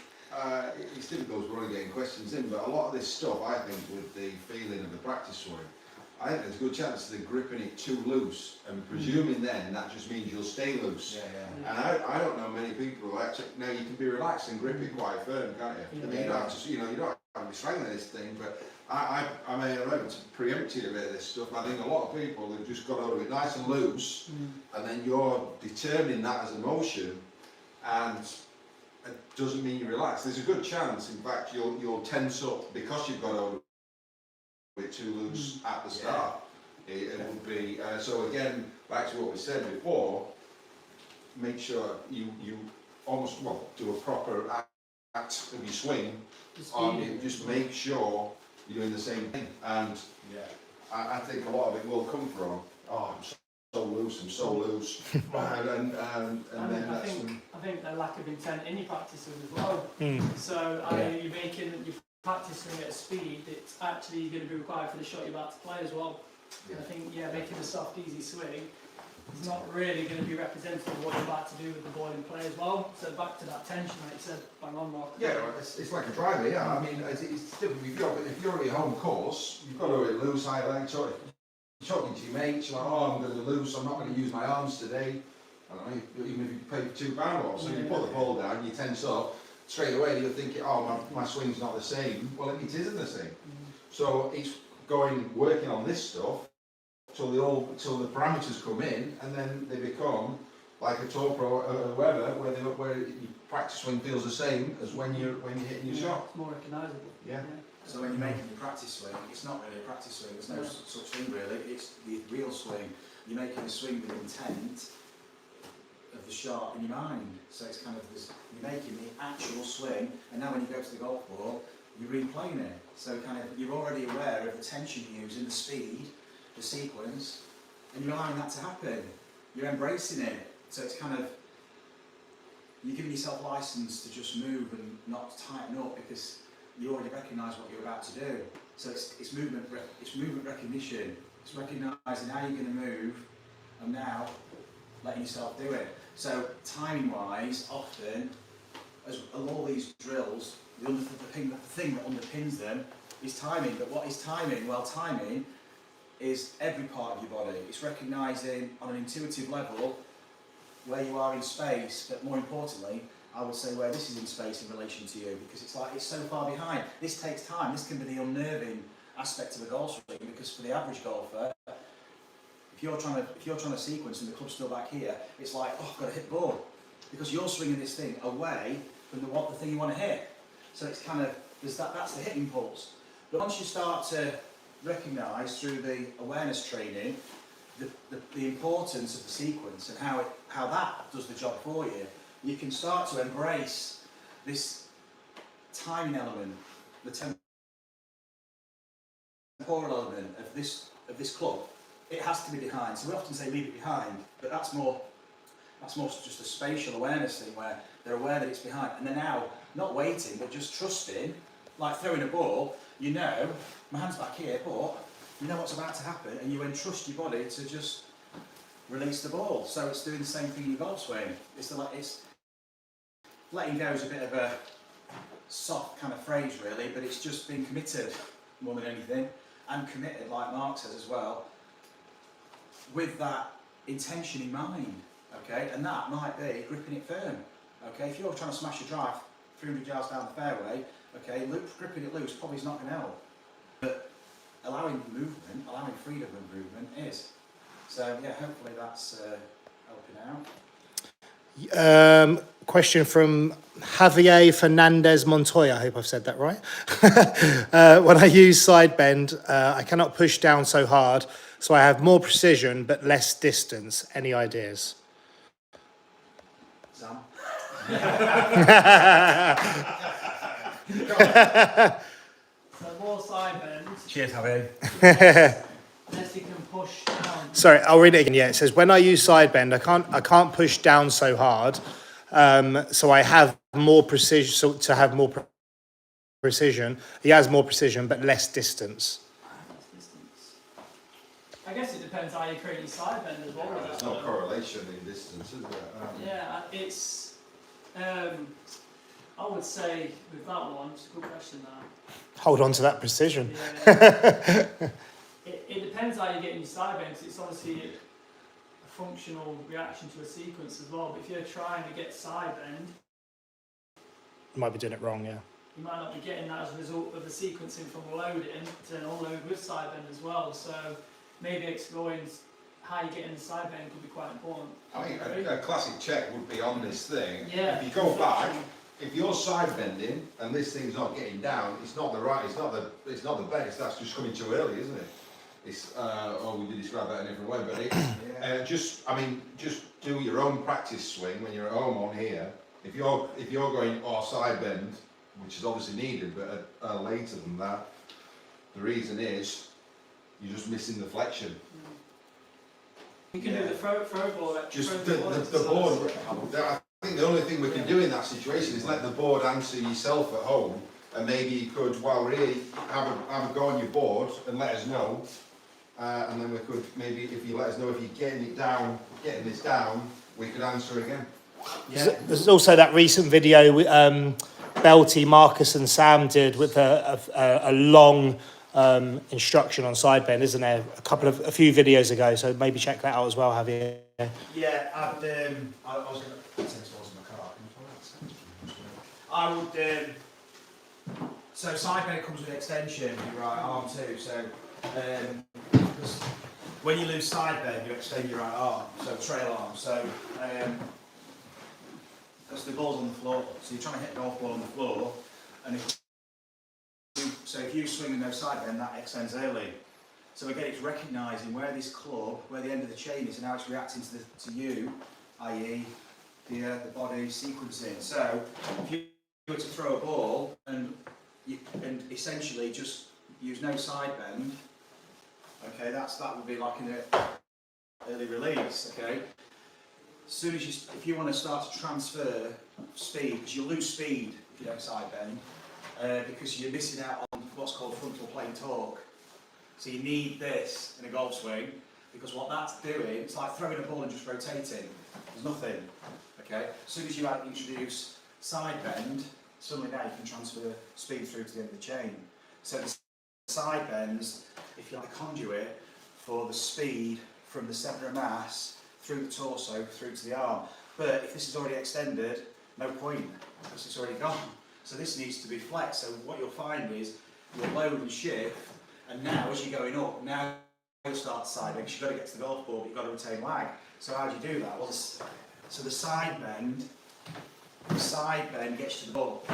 it's difficult. We're only getting questions in, but a lot of this stuff, I think, with the feeling of the practice swing, I think there's a good chance they're gripping it too loose, and presuming then that just means you'll stay loose. Yeah. And I don't know many people who actually, now you can be relaxed and grip it quite firm, can't you? Yeah. I mean, you don't have to, you don't have to be strangling this thing, but I may have to preempt you a bit of this stuff. I think a lot of people have just got over it nice and loose, and then you're determining that as a motion, and it doesn't mean you relax. There's a good chance, in fact, you'll tense up because you've got over it too loose at the start. It would be so again, back to what we said before, make sure you almost do a proper act of your swing on it. Just make sure you're doing the same thing, and I think a lot of it will come from I'm so loose, and then I think the lack of intent in your practicing as well. So you're practicing at a speed that's actually going to be required for the shot you're about to play as well. I think making a soft, easy swing is not really going to be representative of what you're about to do with the ball in play as well. So back to that tension, like you said, bang on, Mark. Yeah, it's like a driver. Yeah, I mean, it's different. If you're at your home course, you've got to lose high leg. Talking to your mates, you're like, I'm going to lose. I'm not going to use my arms today. I don't know. Even if you play £2 balls, so you put the ball down, you tense up. Straight away you're thinking, my swing's not the same. Well, it isn't the same. So it's working on this stuff till the parameters come in, and then they become like a tour pro or whoever, where your practice swing feels the same as when you're hitting your shot. It's more recognisable. Yeah. So when you're making your practice swing, it's not really a practice swing. There's no such thing really. It's the real swing. You're making a swing with intent of the shot in your mind. So it's kind of you're making the actual swing, and now when you go to the golf ball, you're replaying it. So kind of you're already aware of the tension you're using, the speed, the sequence, and you're allowing that to happen. You're embracing it. So it's kind of you're giving yourself license to just move and not tighten up because you already recognise what you're about to do. So it's movement recognition. It's recognising how you're going to move and now letting yourself do it. So timing wise, often, as all these drills, the thing that underpins them is timing. But what is timing? Well, timing is every part of your body. It's recognising on an intuitive level where you are in space, but more importantly, I would say where this is in space in relation to you, because it's like it's so far behind. This takes time. This can be the unnerving aspect of a golf swing, because for the average golfer, if you're trying to sequence and the club's still back here, it's like, oh, I've got to hit the ball, because you're swinging this thing away from the thing you want to hit. So it's kind of that's the hit impulse. But once you start to recognise through the awareness training the importance of the sequence and how that does the job for you, you can start to embrace this timing element, the temporal element of this club. It has to be behind. So we often say leave it behind, but that's more just a spatial awareness thing where they're aware that it's behind, and they're now not waiting but just trusting, like throwing a ball. You know, my hand's back here, but you know what's about to happen, and you entrust your body to just release the ball. So it's doing the same thing in your golf swing. It's letting go is a bit of a soft kind of phrase, really, but it's just being committed more than anything, and committed, like Mark says as well, with that intention in mind. Okay, and that might be gripping it firm. Okay, if you're trying to smash a drive 300 yards down the fairway, okay, gripping it loose probably is not going to help. But allowing movement, allowing freedom of movement is. So yeah, hopefully that's helping out. Question from Javier Fernandez Montoya. I hope I've said that right. When I use side bend, I cannot push down so hard, so I have more precision but less distance. Any ideas? Sam? So more side bend, Cheers, Harry. unless you can push down. Sorry, I'll read it again. Yeah, it says when I use side bend, I can't push down so hard, so I have more precision. So to have more precision, he has more precision but less distance. Distance. I guess it depends how you create your side bend as well. There's no correlation in distance, is there? Yeah, it's. I would say with that one, it's a good question. That. Hold on to that precision. Yeah. It depends how you get in your side bend, because it's obviously a functional reaction to a sequence as well. But if you're trying to get side bend, You might be doing it wrong, yeah. you might not be getting that as a result of the sequencing from loading to unload with side bend as well. So maybe exploring how you get in the side bend could be quite important. I think a classic check would be on this thing. Yeah. If you go back, if you're side bending and this thing's not getting down, it's not the best. That's just coming too early, isn't it? It's or we could describe that in a different way, but it's just do your own practice swing when you're at home on here. If you're going side bend, which is obviously needed, but later than that, the reason is you're just missing the flexion. You can do the throw ball. Just the board. I think the only thing we can do in that situation is let the board answer yourself at home, and maybe you could, while we're here, have a go on your board and let us know, and then we could maybe, if you let us know if you're getting this down, we could answer again. Yeah. There's also that recent video Belty, Marcus and Sam did with a long instruction on side bend, isn't there? A few videos ago, so maybe check that out as well, Javier. Yeah, I was going to take towards my car. I would. So side bend comes with extension, your right arm too. So when you lose side bend, you extend your right arm, so trail arm. So because the ball's on the floor, so you're trying to hit the golf ball on the floor, and if you swing with no side bend, that extends early. So again, it's recognising where this club, where the end of the chain is, and how it's reacting to you, i.e. the body sequencing. So if you were to throw a ball and essentially just use no side bend, okay, that would be like an early release, okay. soon as if you want to start to transfer speed, because you lose speed if you don't side bend, because you're missing out on what's called frontal plane torque. So you need this in a golf swing, because what that's doing, it's like throwing a ball and just rotating. There's nothing. Okay. As soon as you introduce side bend, suddenly now you can transfer speed through to the end of the chain. So the side bends, if you like, a conduit for the speed from the centre of mass through the torso through to the arm. But if this is already extended, no point, because it's already gone. So this needs to be flexed. So what you'll find is you'll load and shift, and now as you're going up, now you'll start side bend, because you've got to get to the golf ball, but you've got to retain lag. So how do you do that? Well, so the side bend gets to the ball.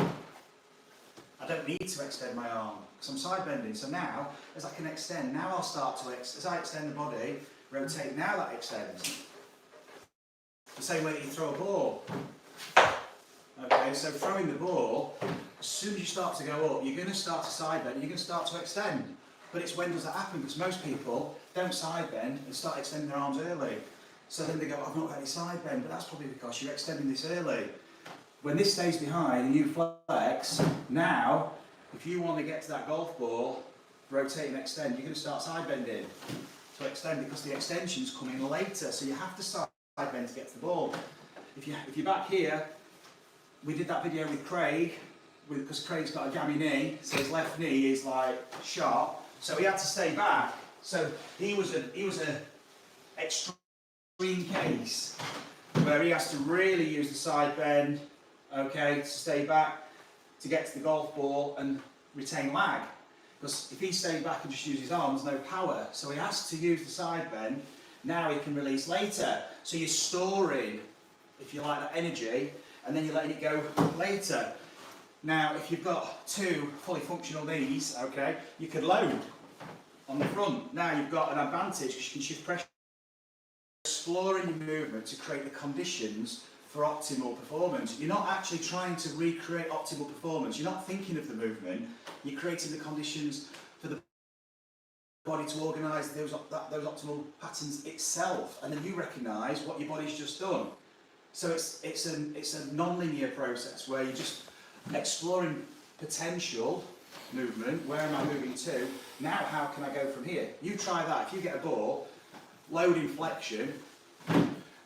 I don't need to extend my arm, because I'm side bending. So now, as I can extend, now I'll start to, as I extend the body, rotate, now that extends. The same way that you throw a ball. Okay, so throwing the ball, as soon as you start to go up, you're going to start to side bend, you're going to start to extend. But it's when does that happen? Because most people don't side bend and start extending their arms early. So then they go, I've not got any side bend, but that's probably because you're extending this early. When this stays behind and you flex, now, if you want to get to that golf ball, rotate and extend, you're going to start side bending to extend, because the extension's coming later. So you have to side bend to get to the ball. If you're back here, we did that video with Craig, because Craig's got a gammy knee, so his left knee is like sharp, so he had to stay back. So he was an extreme case where he has to really use the side bend, okay, to stay back, to get to the golf ball and retain lag. Because if he stayed back and just used his arms, no power. So he has to use the side bend. Now he can release later. So you're storing, if you like, that energy, and then you're letting it go later. Now, if you've got two fully functional knees, okay, you could load on the front. Now you've got an advantage because you can shift pressure. Exploring your movement to create the conditions for optimal performance. You're not actually trying to recreate optimal performance. You're not thinking of the movement. You're creating the conditions for the body to organise those optimal patterns itself, and then you recognise what your body's just done. So it's a non-linear process where you're just exploring potential movement. Where am I moving to? Now how can I go from here? You try that. If you get a ball, load in flexion,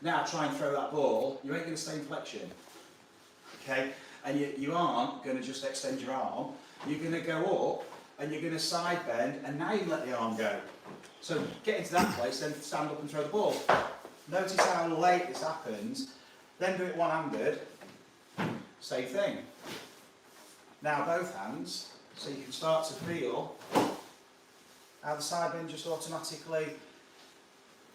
now try and throw that ball, you ain't going to stay in flexion. Okay? And you aren't going to just extend your arm, you're going to go up and you're going to side bend, and now you let the arm go. So get into that place, then stand up and throw the ball. Notice how late this happens, then do it one-handed, same thing. Now both hands, so you can start to feel how the side bend just automatically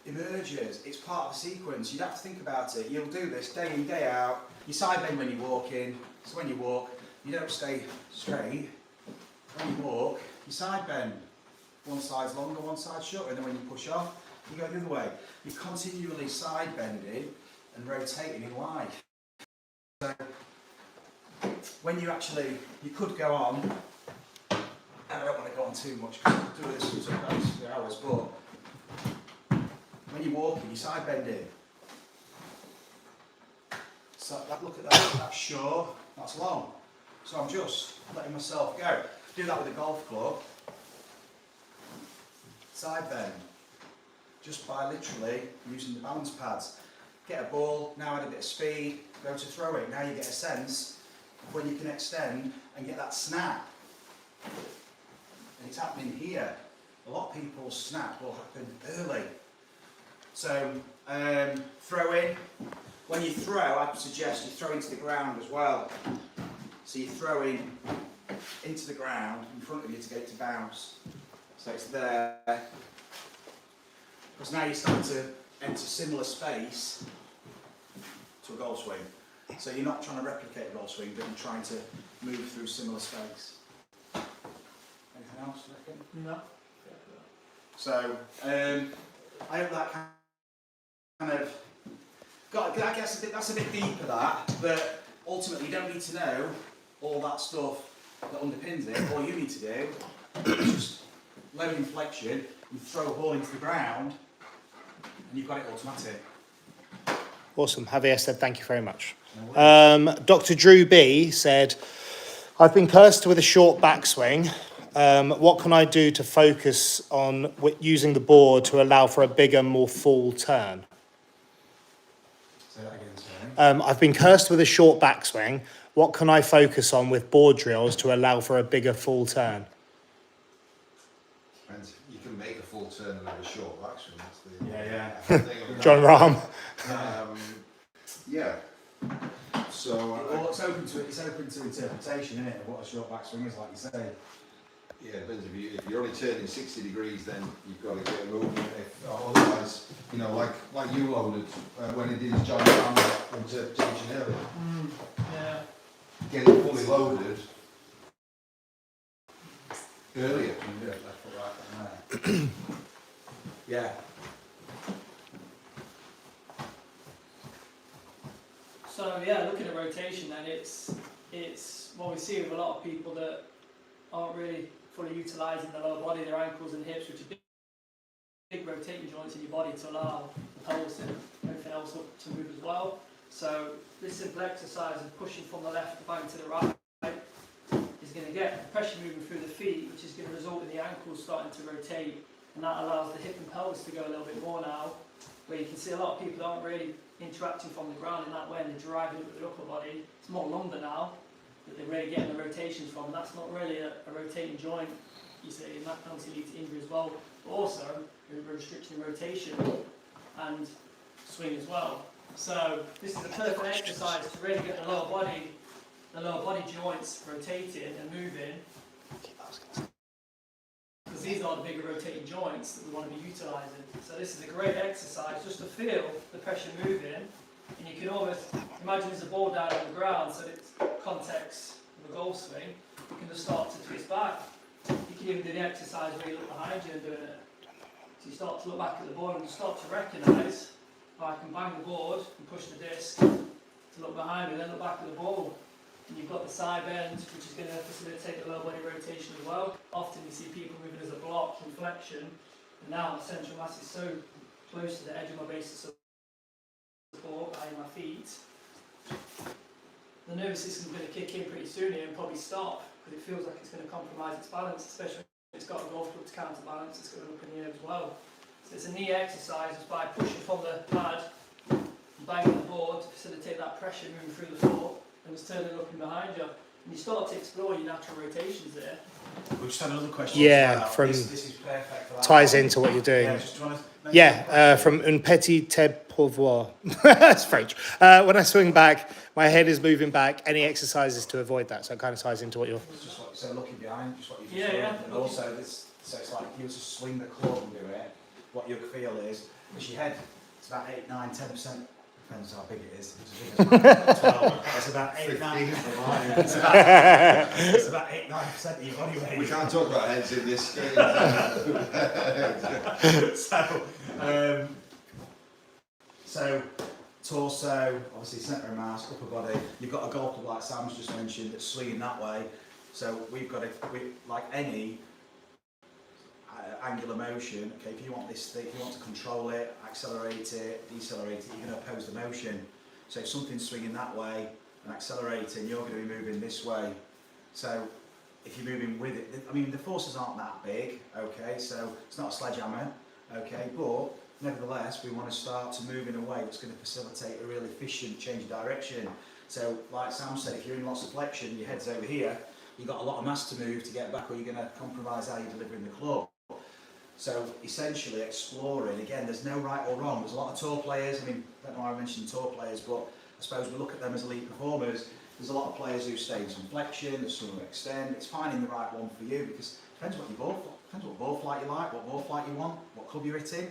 emerges. It's part of the sequence. You don't have to think about it. You'll do this day in, day out. You side bend when you walk in. So when you walk, you don't stay straight. When you walk, you side bend. One side's longer, one side's shorter, and then when you push off, you go the other way. You're continually side bending and rotating in life. So when you could go on, and I don't want to go on too much because I do this sometimes for hours, but when you're walking, you're side bending. So look at that, that's short, that's long. So I'm just letting myself go. Do that with a golf club. Side bend. Just by literally using the balance pads. Get a ball, now add a bit of speed, go to throw it. Now you get a sense of when you can extend and get that snap. And it's happening here. A lot of people's snap will happen early. So, throw in. When you throw, I suggest you throw into the ground as well. So you're throwing into the ground in front of you to get it to bounce. So it's there. Because now you're starting to enter similar space to a golf swing. So you're not trying to replicate a golf swing, but you're trying to move through similar space. Anything else, you reckon? No. So, I hope that kind of I guess that's a bit deeper, that, but ultimately you don't need to know all that stuff that underpins it. All you need to do is just load in flexion and throw a ball into the ground, and you've got it automatic. Awesome. Javier said, thank you very much. Dr. Drew B said, I've been cursed with a short backswing. What can I do to focus on using the board to allow for a bigger, more full turn? Say that again, sorry. I've been cursed with a short backswing. What can I focus on with board drills to allow for a bigger, full turn? And you can make a full turn and have a short backswing. That's the Yeah. thing of John Rahm. Yeah. So Well, it's open to interpretation, isn't it? Of what a short backswing is, like you say. yeah, it depends if you're only turning 60 degrees, then you've got to get movement. Otherwise, you know, like you loaded when he did his John Rahm interpretation earlier, Yeah. getting fully loaded earlier. Yeah, left foot right there. Yeah. So yeah, looking at rotation, then it's what we see with a lot of people that aren't really fully utilising the lower body, their ankles and hips, which are big rotating joints in your body to allow the pelvis and everything else up to move as well. So this simple exercise of pushing from the left back to the right is going to get pressure moving through the feet, which is going to result in the ankles starting to rotate, and that allows the hip and pelvis to go a little bit more now, where you can see a lot of people aren't really interacting from the ground in that way, and they're driving with their upper body. It's more lumbar now that they're really getting the rotations from, and that's not really a rotating joint, you see, and that can obviously lead to injury as well, but also a restriction in rotation and swing as well. So this is a perfect exercise to really get the lower body joints rotating and moving, because these are the bigger rotating joints that we want to be utilising. So this is a great exercise just to feel the pressure moving, and you can almost imagine there's a ball down on the ground, so it's context of a golf swing. You can just start to twist back. You can even do the exercise where you look behind you and doing it. So you start to look back at the board and you start to recognise, oh, I can bang the board and push the disc to look behind me, then look back at the ball. And you've got the side bend, which is going to facilitate the lower body rotation as well. Often you see people moving as a block in flexion, and now the central mass is so close to the edge of my base of support behind my feet. The nervous system's going to kick in pretty soon here and probably stop, because it feels like it's going to compromise its balance, especially if it's got a golf club to counterbalance. It's going up in the air as well. So it's a knee exercise just by pushing from the pad and banging the board to facilitate that pressure moving through the foot, and it's turning up and behind you. And you start to explore your natural rotations there. We just had another question. Yeah, as well. from this is perfect for that. ties into what you're doing. Yeah, just trying to From Un Petit Te Pouvoir. That's French. When I swing back, my head is moving back. Any exercises to avoid that? So it kind of ties into what you're... It's just like, so looking behind, just what you've Yeah, just done. yeah. And also, so it's like if you were to swing the club and do it, what you'll feel is, because your head, it's about 8, 9, 10%, depends how big it is. It's as big as 12. It's about 8, 9. It's about 8, 9% of your body weight. We can't talk about heads in this game. So torso, obviously centre of mass, upper body. You've got a golf club like Sam's just mentioned that's swinging that way. So we've got like any angular motion. Okay, if you want this thing, if you want to control it, accelerate it, decelerate it, you're going to oppose the motion. So if something's swinging that way and accelerating, you're going to be moving this way. So if you're moving with it, I mean the forces aren't that big. Okay, so it's not a sledgehammer. Okay, but nevertheless, we want to start to move in a way that's going to facilitate a real efficient change of direction. So, like Sam said, if you're in lots of flexion, your head's over here, you've got a lot of mass to move to get back, or you're going to compromise how you're delivering the club. So, essentially exploring, again, there's no right or wrong. There's a lot of tour players, I mean, I don't know why I mentioned tour players, but I suppose we look at them as elite performers. There's a lot of players who stay in some flexion, there's some who extend. It's finding the right one for you, because it depends what ball flight you like, what ball flight you want, what club you're hitting.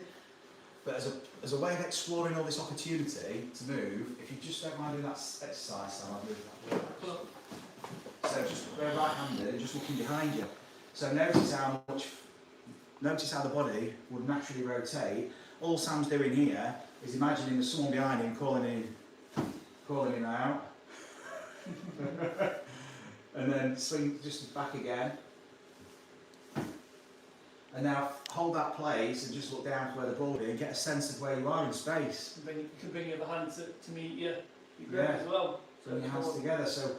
But as a way of exploring all this opportunity to move, if you just don't mind doing that exercise, Sam, I'll do that. So just go right-handed and just looking behind you. So notice how the body would naturally rotate. All Sam's doing here is imagining there's someone behind him calling him out. And then swing just back again. And now hold that place and just look down to where the ball is and get a sense of where you are in space. You can bring your other hand to meet your grip Yeah. as well. Bring your hands together. So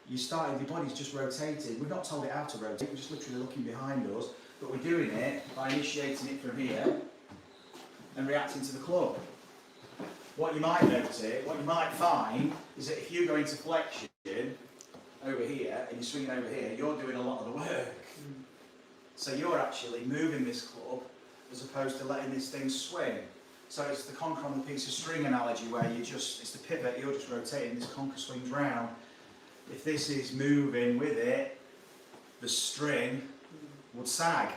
you started, your body's just rotating. We've not told it how to rotate, we're just literally looking behind us, but we're doing it by initiating it from here and reacting to the club. What you might notice, what you might find, is that if you go into flexion over here and you're swinging over here, you're doing a lot of the work. So you're actually moving this club as opposed to letting this thing swing. So it's the conker on the piece of string analogy where it's the pivot, you're just rotating, this conker swings round. If this is moving with it, the string would sag.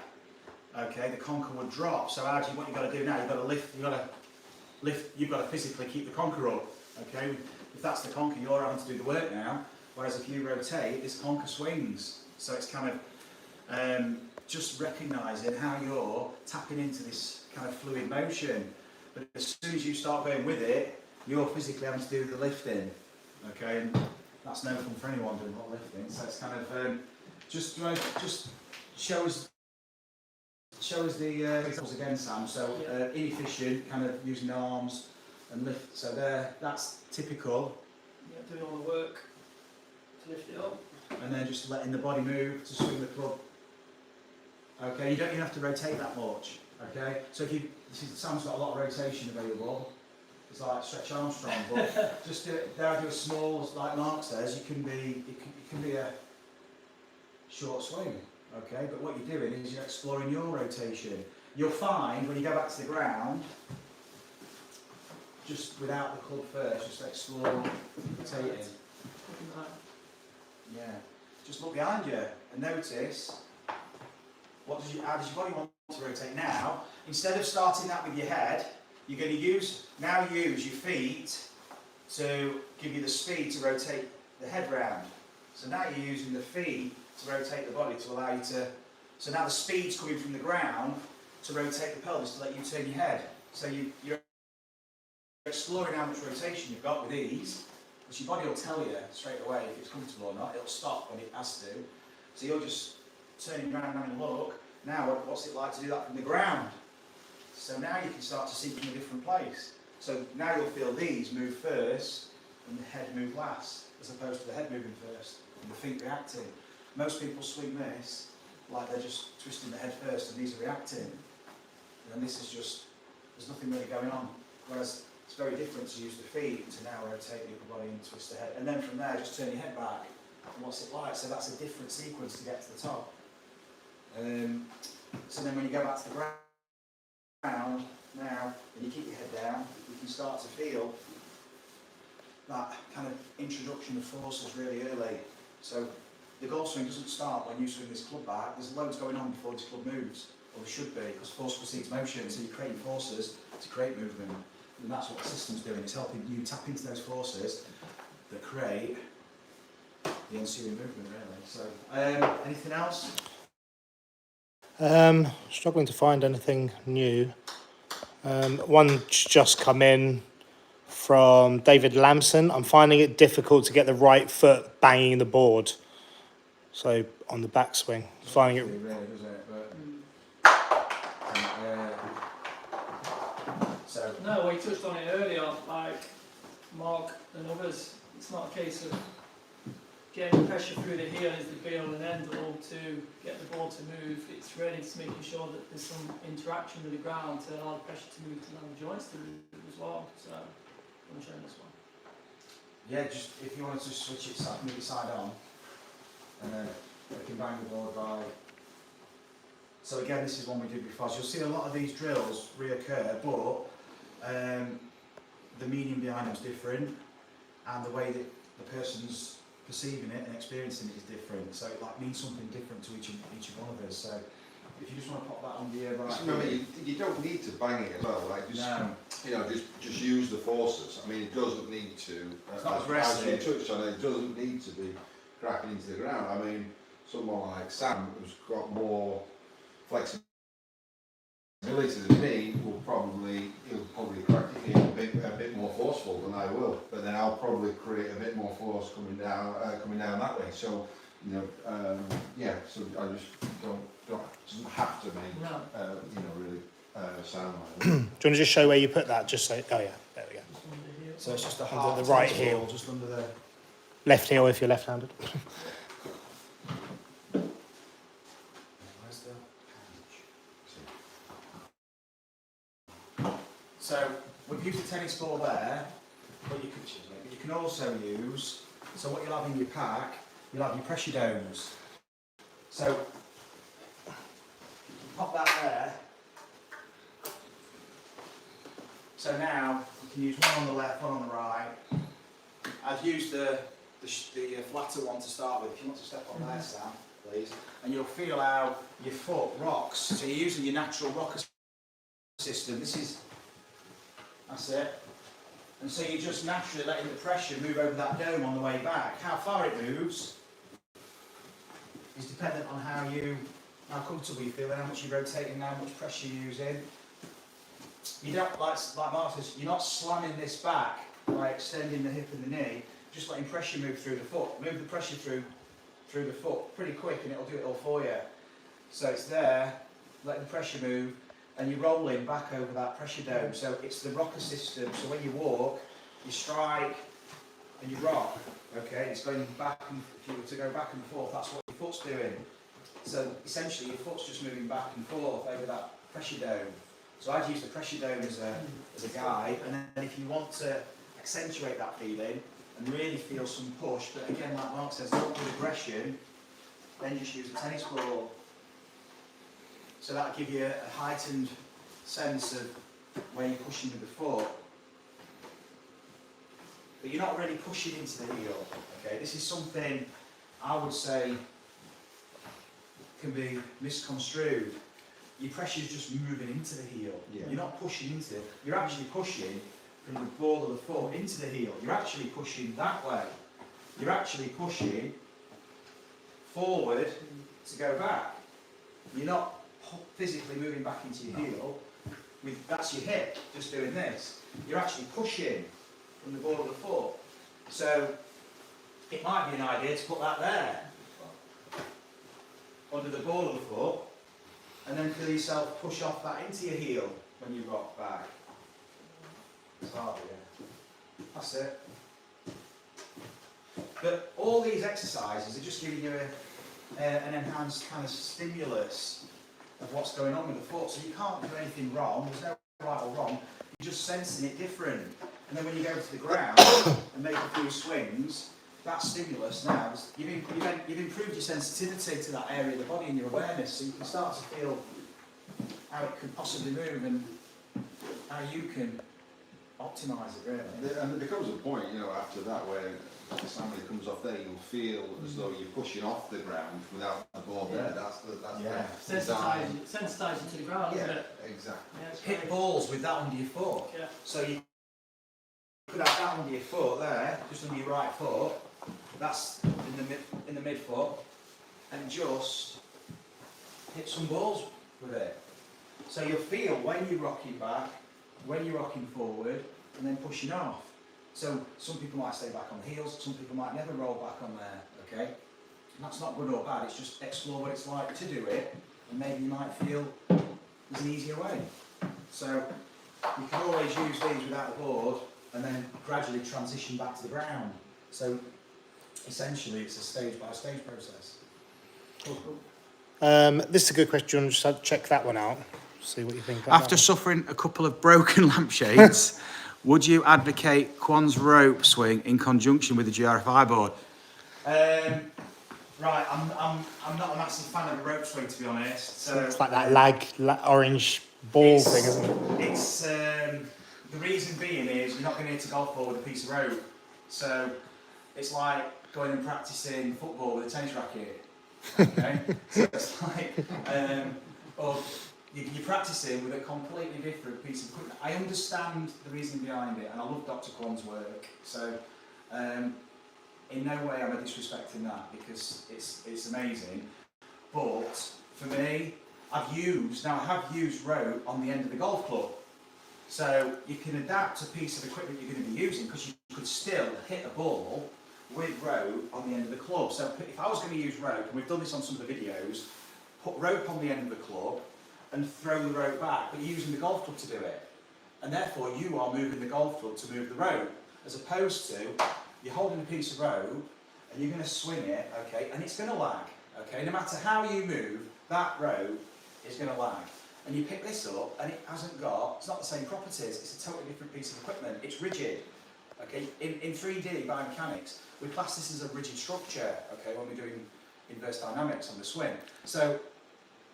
Okay, the conker would drop. So what you've got to do now, you've got to physically keep the conker up. Okay, if that's the conker, you're having to do the work now. Whereas if you rotate, this conker swings. So it's kind of just recognising how you're tapping into this kind of fluid motion. But as soon as you start going with it, you're physically having to do the lifting. Okay, and that's no fun for anyone doing hot lifting. So it's kind of just shows the examples again, Sam. So inefficient, kind of using the arms and lift. So that's typical. Yeah, doing all the work to lift it up. And then just letting the body move to swing the club. Okay, you don't even have to rotate that much. Okay, so if Sam's got a lot of rotation available. It's like Stretch Armstrong, but just do a small, like Mark says, it can be a short swing. Okay, but what you're doing is you're exploring your rotation. You'll find when you go back to the ground, just without the club first, just explore rotating. Yeah, just look behind you and notice how does your body want to rotate now. Instead of starting that with your head, you're going to use your feet to give you the speed to rotate the head round. So now you're using the feet to rotate the body to allow you to. So now the speed's coming from the ground to rotate the pelvis to let you turn your head. So you're exploring how much rotation you've got with ease, because your body will tell you straight away if it's comfortable or not. It'll stop when it has to. So you're just turning around and having a look. Now, what's it like to do that from the ground? So now you can start to see from a different place. So now you'll feel these move first and the head move last, as opposed to the head moving first and the feet reacting. Most people swing this like they're just twisting the head first and these are reacting. And then this is just, there's nothing really going on. Whereas it's very different to use the feet to now rotate the upper body and twist the head. And then from there, just turn your head back. And what's it like? So that's a different sequence to get to the top. So then when you go back to the ground now, and you keep your head down, you can start to feel that kind of introduction of forces really early. So the golf swing doesn't start when you swing this club back. There's loads going on before this club moves, or there should be, because force precedes motion. So you're creating forces to create movement, and that's what the system's doing. It's helping you tap into those forces that create the ensuing movement, really. So anything else? Struggling to find anything new. One's just come in from David Lamson. I'm finding it difficult to get the right foot banging the board. So on the backswing, finding it. Really, does it? So No, we touched on it earlier, like Mark and others. It's not a case of getting pressure through the heel is the be all and end all to get the ball to move. It's really just making sure that there's some interaction with the ground to allow the pressure to move to allow the joints to move as well. So I'm showing this one. yeah, just if you wanted to switch it, move it side on, and then we can bang the board by. So again, this is one we did before. So you'll see a lot of these drills reoccur, but the meaning behind them is different, and the way that the person's perceiving it and experiencing it is different. So it like means something different to each one of us. So if you just want to pop that on the right. Just remember, you don't need to bang it as well. Like just use the forces. I mean, it doesn't need to. It's not as aggressive. you touched on, it doesn't need to be cracking into the ground. I mean, someone like Sam who's got more flexibility than me he'll probably crack it in a bit more forceful than I will. But then I'll probably create a bit more force coming down that way. So You know, yeah. So I just don't doesn't have to make No. you know, really sound like. Do you want to just show where you put that? Just so. Oh yeah, there we go. So it's just a Under half the right tennis heel. ball just under the. Left heel if you're left-handed. Where's the So we've used a tennis ball there, but you can also use. So what you'll have in your pack, you'll have your pressure domes. So pop that there. So now you can use one on the left, one on the right. I've used the flatter one to start with. If you want to step on there, Sam, please. And you'll feel how your foot rocks. So you're using your natural rocker system. That's it. And so you're just naturally letting the pressure move over that dome on the way back. How far it moves is dependent on how comfortable you feel and how much you're rotating and how much pressure you're using. You don't, like Mark says, you're not slamming this back by extending the hip and the knee, just letting pressure move through the foot. Move the pressure through the foot pretty quick and it'll do it all for you. So it's there, letting the pressure move, and you're rolling back over that pressure dome. So it's the rocker system. So when you walk, you strike and you rock. Okay, it's going back, and if you were to go back and forth, that's what your foot's doing. So essentially your foot's just moving back and forth over that pressure dome. So I'd use the pressure dome as a guide, and then if you want to accentuate that feeling and really feel some push, but again, like Mark says, not with aggression, then just use a tennis ball. So that'll give you a heightened sense of where you're pushing with the foot. But you're not really pushing into the heel. Okay, this is something I would say can be misconstrued. Your pressure is just moving into the heel. Yeah. You're not pushing into it. You're actually pushing from the ball of the foot into the heel. You're actually pushing that way. You're actually pushing forward to go back. You're not physically moving back into your heel. That's your hip, just doing this. You're actually pushing from the ball of the foot. So it might be an idea to put that there, under the ball of the foot, and then feel yourself push off that into your heel when you rock back. It's harder, yeah. That's it. But all these exercises are just giving you an enhanced kind of stimulus of what's going on with the foot. So you can't do anything wrong, there's no right or wrong, you're just sensing it different. And then when you go to the ground and make a few swings, that stimulus now, you've improved your sensitivity to that area of the body and your awareness, so you can start to feel how it could possibly move and how you can optimise it, really. And there becomes a point, you know, after that where somebody comes off there, you'll feel as though you're pushing off the ground without the ball there. That's Sensitising to the ground, isn't it? Exactly. Yeah, Hit balls with that under your foot. Yeah. So you could have that under your foot there, just under your right foot. That's in the midfoot, and just hit some balls with it. So you'll feel when you're rocking back, when you're rocking forward, and then pushing off. So some people might stay back on the heels, some people might never roll back on there, okay? And that's not good or bad, it's just explore what it's like to do it, and maybe you might feel there's an easier way. So you can always use these without the board, and then gradually transition back to the ground. So essentially it's a stage-by-stage process. This is a good question. Just check that one out. See what you think. About After suffering a couple of broken lampshades, would you advocate Quan's rope swing in conjunction with the GRFi board? Right, I'm not a massive fan of the rope swing, to be honest. So it's like that orange ball thing, isn't it? It's the reason being is you're not going to hit a golf ball with a piece of rope. So it's like going and practicing football with a tennis racket. Okay, so it's like, or you're practicing with a completely different piece of equipment. I understand the reason behind it, and I love Dr. Quan's work. So in no way am I disrespecting that, because it's amazing. But for me, I have used rope on the end of the golf club. So you can adapt a piece of equipment you're going to be using, because you could still hit a ball with rope on the end of the club. So if I was going to use rope, and we've done this on some of the videos, put rope on the end of the club and throw the rope back, but you're using the golf club to do it. And therefore you are moving the golf club to move the rope, as opposed to you're holding a piece of rope and you're going to swing it, okay, and it's going to lag, okay? No matter how you move, that rope is going to lag. And you pick this up and it hasn't got, it's not the same properties, it's a totally different piece of equipment, it's rigid. Okay, in 3D biomechanics, we class this as a rigid structure, okay, when we're doing inverse dynamics on the swing. So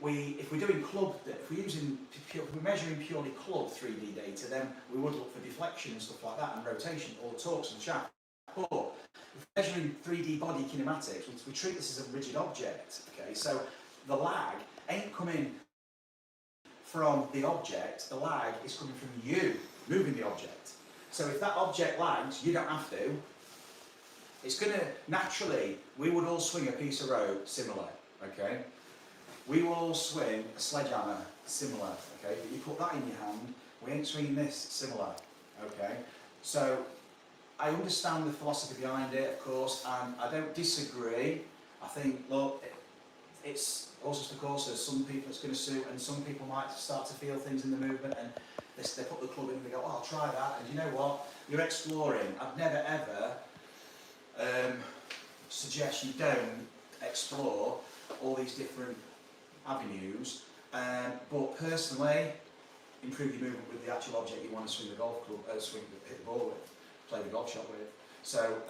if we're doing if we're measuring purely club 3D data, then we would look for deflection and stuff like that, and rotation, or torques and shaft. But if we're measuring 3D body kinematics, we treat this as a rigid object, okay, so the lag ain't coming from the object, the lag is coming from you moving the object. So if that object lags, you don't have to. It's going to, naturally, we would all swing a piece of rope similar, okay? We will all swing a sledgehammer similar, okay? But you put that in your hand, we ain't swinging this similar, okay? So I understand the philosophy behind it, of course, and I don't disagree. I think, look, it's horses for courses. Some people it's going to suit, and some people might start to feel things in the movement, and they put the club in and they go, oh, I'll try that, and you know what? You're exploring. I'd never ever suggest you don't explore all these different avenues, but personally, improve your movement with the actual object you want to swing the golf club, hit the ball with, play the golf shot with. So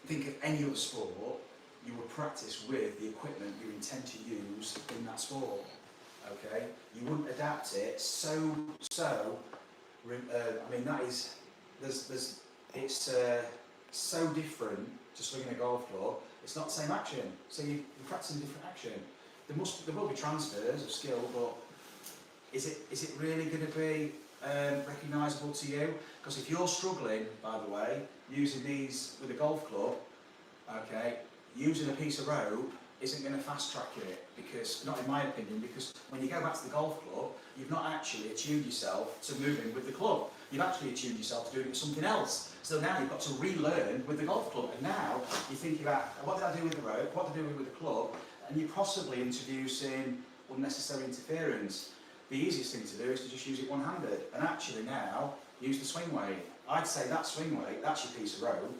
think of any other sport, you would practice with the equipment you intend to use in that sport. Okay, you wouldn't adapt it I mean, that is, it's so different to swinging a golf club. It's not the same action, so you're practicing different action. There will be transfers of skill, but is it really going to be recognisable to you? Because if you're struggling, by the way, using these with a golf club, okay, using a piece of rope isn't going to fast track it, because, not in my opinion, because when you go back to the golf club, you've not actually attuned yourself to moving with the club. You've actually attuned yourself to doing it with something else. So now you've got to relearn with the golf club, and now you're thinking about, what did I do with the rope, what did I do with the club, and you're possibly introducing unnecessary interference. The easiest thing to do is to just use it one-handed, and actually now, use the swing weight. I'd say that swing weight, that's your piece of rope,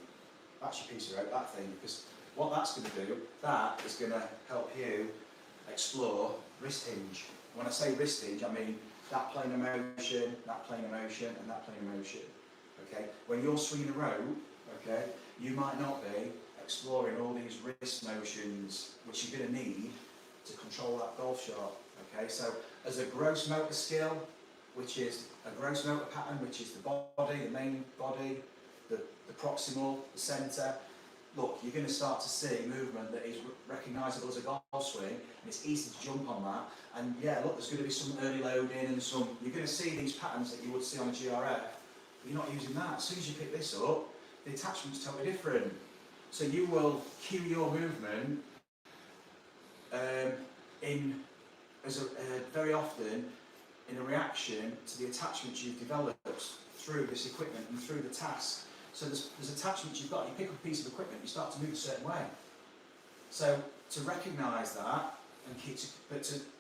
that thing, because what that's going to do, that is going to help you explore wrist hinge. When I say wrist hinge, I mean that plane of motion, that plane of motion, and that plane of motion. Okay? When you're swinging a rope, okay, you might not be exploring all these wrist motions, which you're going to need to control that golf shot. Okay? So, as a gross motor skill, which is a gross motor pattern, which is the body, the main body, the proximal, the centre. Look, you're going to start to see movement that is recognisable as a golf swing, and it's easy to jump on that. And yeah, look, there's going to be some early loading and some. You're going to see these patterns that you would see on a GRF, but you're not using that. As soon as you pick this up, the attachment's totally different. So you will cue your movement very often in a reaction to the attachments you've developed through this equipment and through the task. So there's attachments you've got, you pick up a piece of equipment, you start to move a certain way. So to recognise that, and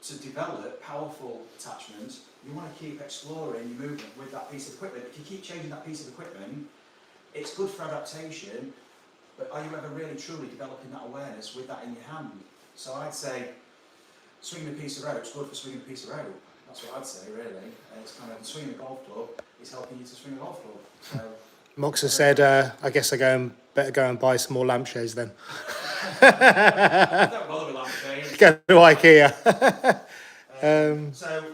to develop powerful attachments, you want to keep exploring your movement with that piece of equipment. If you keep changing that piece of equipment, it's good for adaptation, but are you ever really truly developing that awareness with that in your hand? So I'd say swinging a piece of rope is good for swinging a piece of rope. That's what I'd say, really. It's kind of swinging a golf club is helping you to swing a golf club. So. Mox has said, I guess better go and buy some more lampshades then. Don't bother with lampshades. Go to IKEA. So,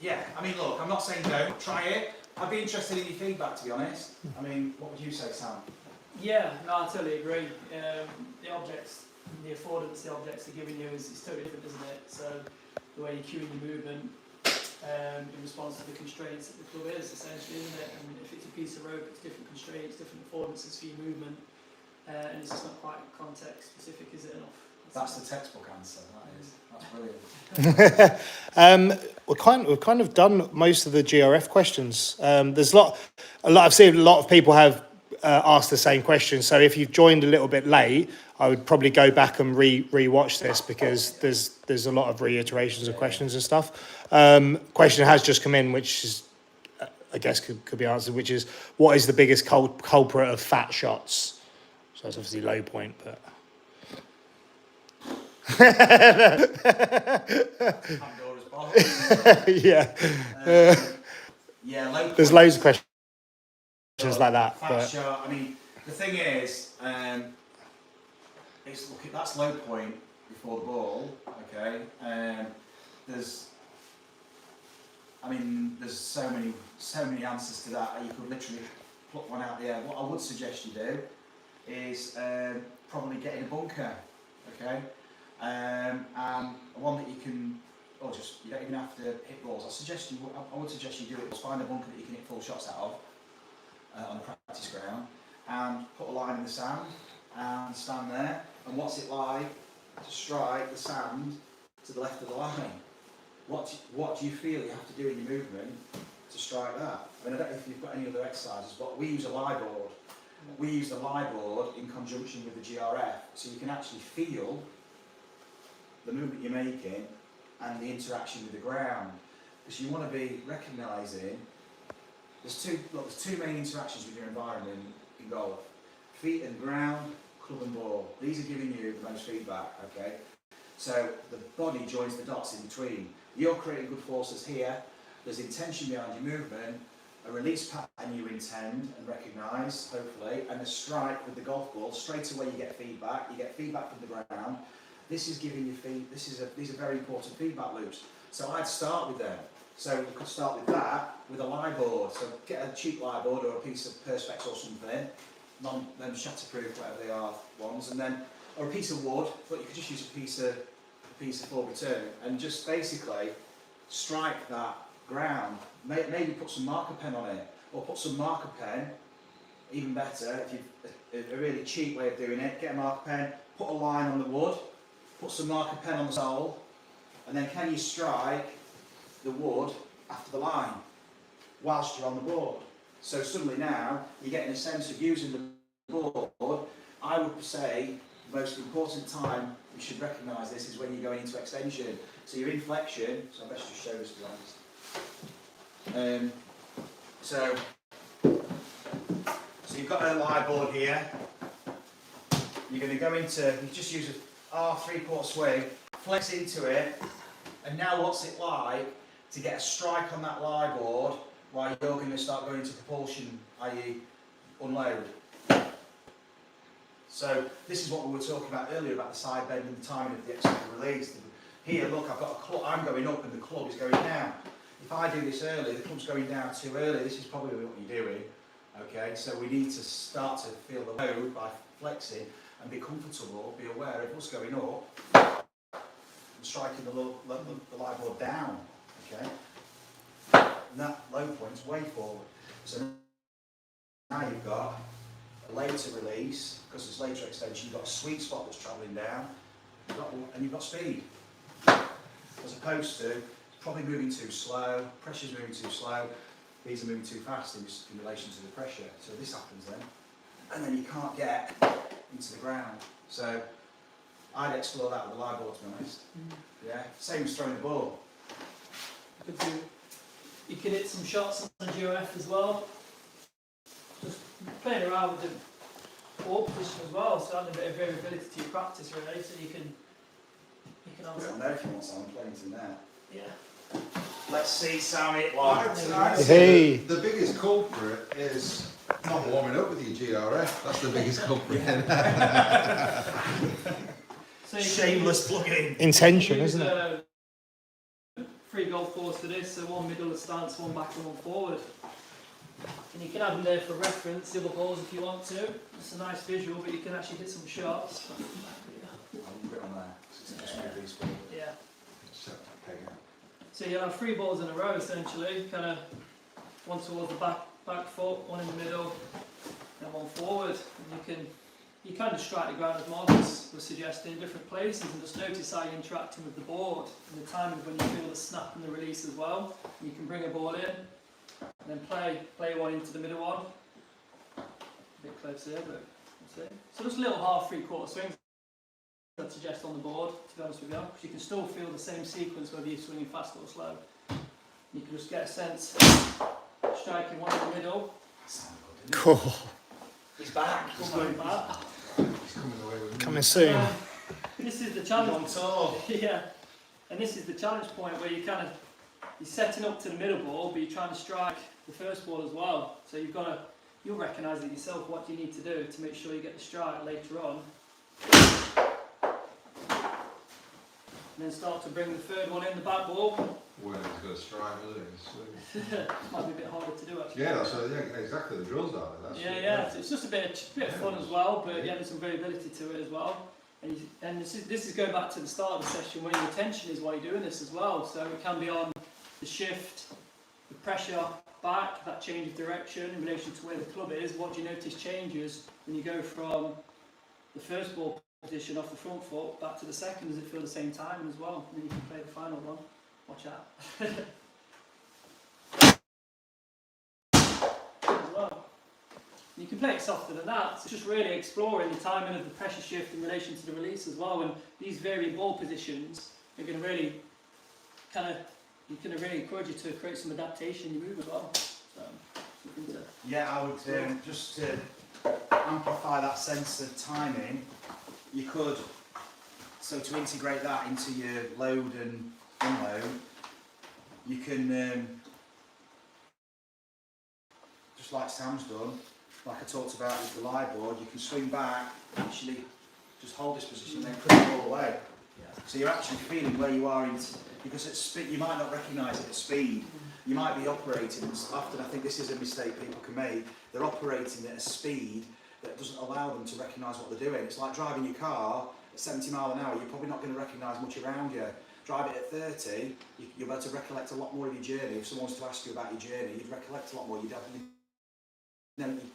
yeah, I mean, look, I'm not saying don't, try it. I'd be interested in your feedback, to be honest. I mean, what would you say, Sam? Yeah, no, I totally agree. The objects, the affordance the objects are giving you is totally different, isn't it? So the way you're cueing your movement in response to the constraints that the club is, essentially, isn't it? And if it's a piece of rope, it's different constraints, different affordances for your movement, and it's just not quite context specific, is it enough? That's the textbook answer, that is. That's brilliant. We've kind of done most of the GRF questions. There's a lot. I've seen a lot of people have asked the same question. So if you've joined a little bit late, I would probably go back and re-watch this, because there's a lot of reiterations of questions and stuff. Question has just come in, which is, I guess could be answered, which is, what is the biggest culprit of fat shots? So that's obviously low point, but Pandora's box. yeah, Yeah, low there's point. loads of questions like that. Fat But shot. I mean, the thing is, it's that's low point before the ball. Okay. There's so many answers to that. You could literally pluck one out the air. What I would suggest you do is probably get in a bunker. Okay. And one that you can, or just, you don't even have to hit balls. I would suggest you do it. Find a bunker that you can hit full shots out of on the practice ground, and put a line in the sand and stand there. And what's it like to strike the sand to the left of the line? What do you feel you have to do in your movement to strike that? I mean, I don't know if you've got any other exercises, but we use a lie board. We use the lie board in conjunction with the GRF, so you can actually feel the movement you're making and the interaction with the ground. Because you want to be recognising, there's two main interactions with your environment in golf: feet and ground, club and ball. These are giving you the most feedback, okay? So the body joins the dots in between. You're creating good forces here, there's intention behind your movement, a release pattern you intend and recognise, hopefully, and a strike with the golf ball. Straight away you get feedback from the ground. This is giving you these are very important feedback loops. So I'd start with them. So you could start with that, with a lie board. So get a cheap lie board or a piece of Perspex or something, them shatterproof, whatever they are, ones, and then, or a piece of wood, but you could just use a piece of full return, and just basically strike that ground. Maybe put some marker pen on it, or put some marker pen, even better, if you a really cheap way of doing it, get a marker pen, put a line on the wood, put some marker pen on the sole, and then can you strike the wood after the line whilst you're on the board? So suddenly now you're getting a sense of using the board. I would say the most important time you should recognise this is when you're going into extension. So your inflection, so I best just show this to be honest. So you've got a lie board here. You're going to go into, you just use a R3/4 swing, flex into it, and now what's it like to get a strike on that lie board while you're going to start going into propulsion, i.e. unload. So this is what we were talking about earlier about the side bend and the timing of the extended release. Here, look, I've got a club, I'm going up and the club is going down. If I do this early, the club's going down too early. This is probably what you're doing. Okay, so we need to start to feel the load by flexing and be comfortable, be aware of what's going up and striking the lie board down. Okay, and that low point's way forward. So now you've got a later release, because it's later extension, you've got a sweet spot that's travelling down, and you've got speed. As opposed to probably moving too slow, pressure's moving too slow, these are moving too fast in relation to the pressure. So this happens then, and then you can't get into the ground. So I'd explore that with the lie board, to be honest. Yeah, same as throwing the ball. You can hit some shots on the GRF as well. Just playing around with the ball position as well, so adding a bit of variability to your practice really, so you can Put it on there if you want some, playing to that. Yeah. Let's see Sam hit one. I'd say the biggest culprit is not warming up with your GRF. That's the biggest culprit. So you Shameless plug-in. intention, isn't it? 3 golf balls for this, so one middle of stance, one back and one forward. And you can have them there for reference, the other balls if you want to. It's a nice visual, but you can actually hit some shots. I'll put it on there. Just move these forward. Yeah. Okay, yeah. So you'll have 3 balls in a row essentially, kind of one towards the back foot, one in the middle, and one forward. And you can just strike the ground as Marcus was suggesting in different places, and just notice how you're interacting with the board and the timing when you feel the snap and the release as well. You can bring a ball in and then play one into the middle one. A bit closer there, but we'll see. So just little half, 3/4 swings I'd suggest on the board, to be honest with you, because you can still feel the same sequence whether you're swinging fast or slow. You can just get a sense, striking one in the middle. Cool. He's back. He's going back. Coming soon. This is the challenge. On tour. Yeah, and this is the challenge point where you're setting up to the middle ball, but you're trying to strike the first ball as well. So you'll recognise it yourself. What do you need to do to make sure you get the strike later on? And then start to bring the third one in, the back ball. When he's got a strike, isn't it? Might be a bit harder to do actually. Yeah, that's exactly the drills are. That's Yeah. So it's just a bit of fun as well, but yeah, there's some variability to it as well. And this is going back to the start of the session where your attention is while you're doing this as well. So it can be on the shift, the pressure back, that change of direction in relation to where the club is. What do you notice changes when you go from the first ball position off the front foot back to the second? Does it feel the same time as well? And then you can play the final one. Watch out. As well. You can play it softer than that. It's just really exploring the timing of the pressure shift in relation to the release as well. And these varying ball positions are going to really really encourage you to create some adaptation in your move as well. So, something to... Yeah, I would just to amplify that sense of timing. You could, so to integrate that into your load and unload, you can, just like Sam's done, like I talked about with the live board, you can swing back, actually just hold this position and then push it all the way. Yeah. So you're actually feeling where you are, because at speed, you might not recognise it at speed. You might be operating, often I think this is a mistake people can make, they're operating at a speed that doesn't allow them to recognise what they're doing. It's like driving your car at 70 miles an hour, you're probably not going to recognise much around you. Drive it at 30, you're able to recollect a lot more of your journey. If someone was to ask you about your journey, you'd recollect a lot more. You'd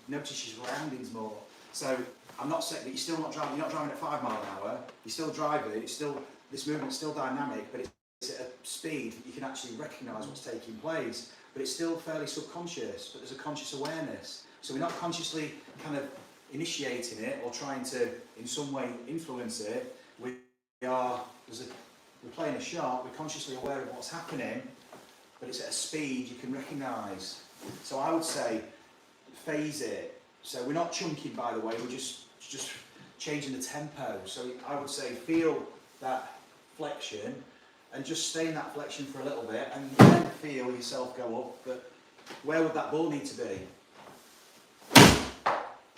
notice your surroundings more. So I'm not saying that you're still not driving. You're not driving at 5 miles an hour. You're still driving. It's still, this movement's still dynamic, but it's at a speed that you can actually recognise what's taking place. But it's still fairly subconscious. But there's a conscious awareness. So we're not consciously kind of initiating it or trying to in some way influence it. We're playing a shot, we're consciously aware of what's happening, but it's at a speed you can recognise. So I would say phase it. So we're not chunking, by the way, we're just changing the tempo. So I would say feel that flexion and just stay in that flexion for a little bit and then feel yourself go up. But where would that ball need to be?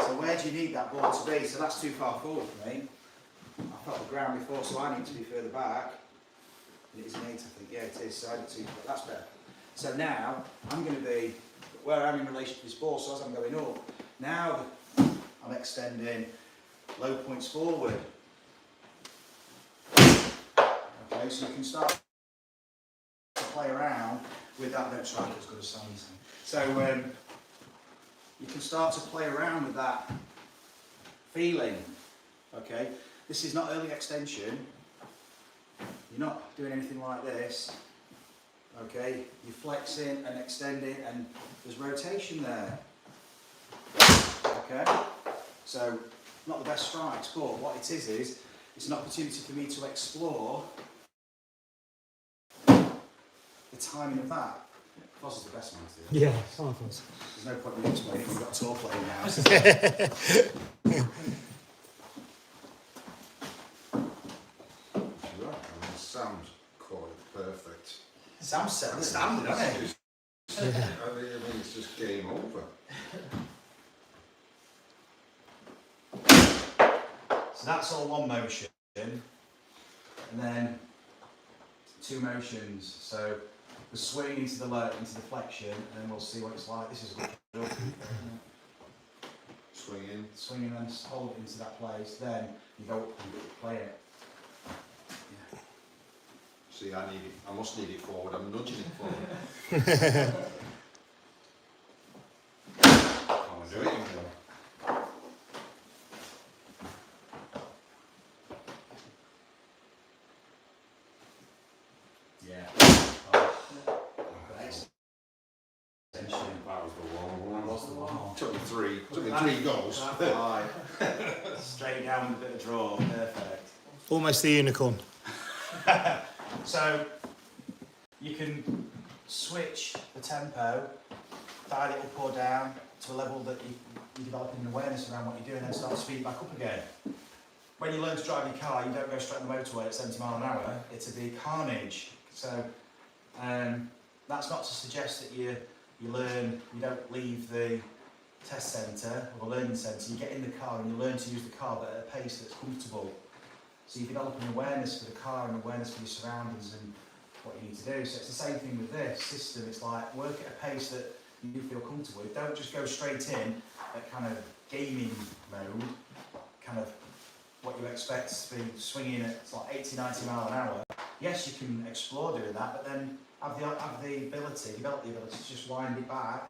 So where do you need that ball to be? So that's too far forward for me. I felt the ground before, so I need to be further back. It is an 8, I think. Yeah, it is. So I need to. That's better. So now I'm going to be where I am in relation to this ball. So as I'm going up, now I'm extending low points forward. Okay, so you can start to play around with that. Don't strike as good as Sam's. So you can start to play around with that feeling. Okay, this is not early extension. You're not doing anything like this. Okay, you're flexing and extending, and there's rotation there. Okay, so not the best strikes, but what it is it's an opportunity for me to explore the timing of that. Foz is the best man to do. Yeah, come on, Foz. There's no point in me explaining. We've got a tour playing now. Sam's called it perfect. Sam set the standard, hasn't he? I mean, it's just game over. So that's all one motion, and then 2 motions. So the swing into the flexion, and then we'll see what it's like. This is a good drill. Swing in and hold it into that place. Then you go up and play it. See, I must need it forward. I'm nudging it forward. Can't do it anymore. Yeah. Extension. That was the long one. That was the one. Took me between goals. Aye. Straight down with a bit of draw, perfect. Almost the unicorn. So you can switch the tempo, dial it up or down to a level that you're developing an awareness around what you're doing and then start to speed back up again. When you learn to drive your car, you don't go straight on the motorway at 70 miles an hour, it's a big carnage. So that's not to suggest that you don't leave the test centre or the learning centre, you get in the car and you learn to use the car but at a pace that's comfortable. So you develop an awareness for the car and awareness for your surroundings and what you need to do. So it's the same thing with this system. It's like work at a pace that you feel comfortable with. Don't just go straight in at kind of gaming mode, kind of what you expect to be swinging at like 80, 90 miles an hour. Yes, you can explore doing that, but then develop the ability to just wind it back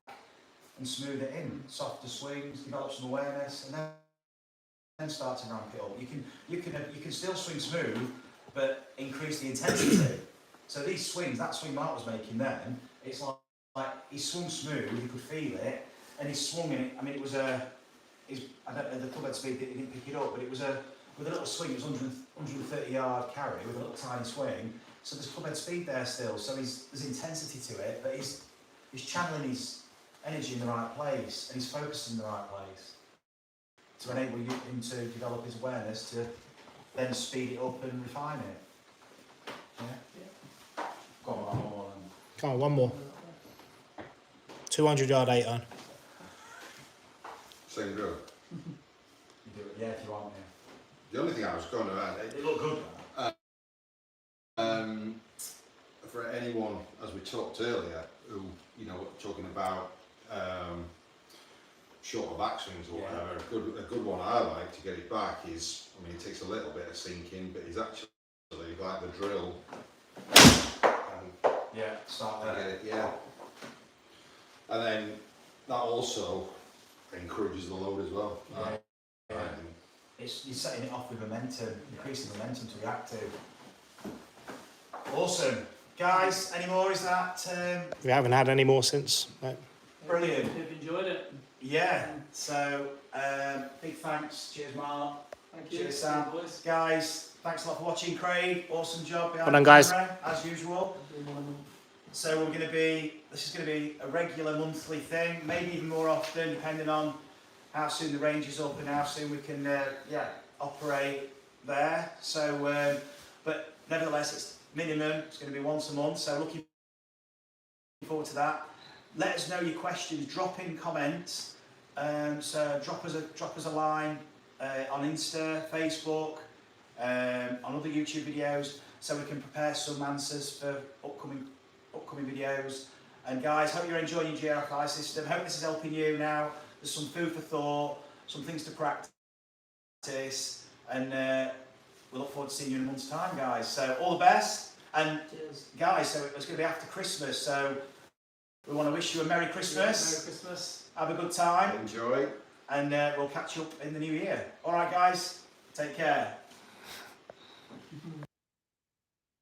and smooth it in. Softer swings, develop some awareness, and then start to ramp it up. You can still swing smooth, but increase the intensity. So these swings, that swing Mark was making then, it's like he swung smooth, you could feel it, and he swung in it. I mean, it was I don't know the club head speed, he didn't pick it up, but it was with a little swing, it was 130 yard carry with a little tiny swing. So there's club head speed there still. So there's intensity to it, but he's channeling his energy in the right place and he's focused in the right place to enable him to develop his awareness to then speed it up and refine it. Yeah. Go on, one more. Come on, one more. 200 yard 8 iron. Same drill. You do it, yeah, if you want. Yeah. The only thing I was going to add, It looked good. for anyone, as we talked earlier, who, you know, talking about short of actions or whatever, a good one I like to get it back is, I mean, it takes a little bit of sinking, but it's actually like the drill. And Yeah, start get there. it, yeah. And then that also encourages the load as well. Yeah. I think. You're setting it off with momentum, increasing momentum to react to. Awesome. Guys, any more? Is that We haven't had any more since. Right. brilliant? Hope you enjoyed it. Yeah. So, big thanks. Cheers, Mark. Thank you. Cheers, Sam. Boys. Guys, thanks a lot for watching. Craig, awesome job behind Well done, the guys. camera, as usual. So this is going to be a regular monthly thing, maybe even more often, depending on how soon the range is up and how soon we can operate there. So, but nevertheless, it's minimum. It's going to be once a month. So looking forward to that. Let us know your questions. Drop in comments. So drop us a line on Insta, Facebook, on other YouTube videos, so we can prepare some answers for upcoming videos. And guys, hope you're enjoying your GRFi system. Hope this is helping you now. There's some food for thought, some things to practice, and we look forward to seeing you in a month's time, guys. So all the best. And Cheers. guys, so it's going to be after Christmas, so we want to wish you a Merry Christmas. Merry Christmas. Have a good time, Enjoy. and we'll catch you up in the new year. All right, guys, take care.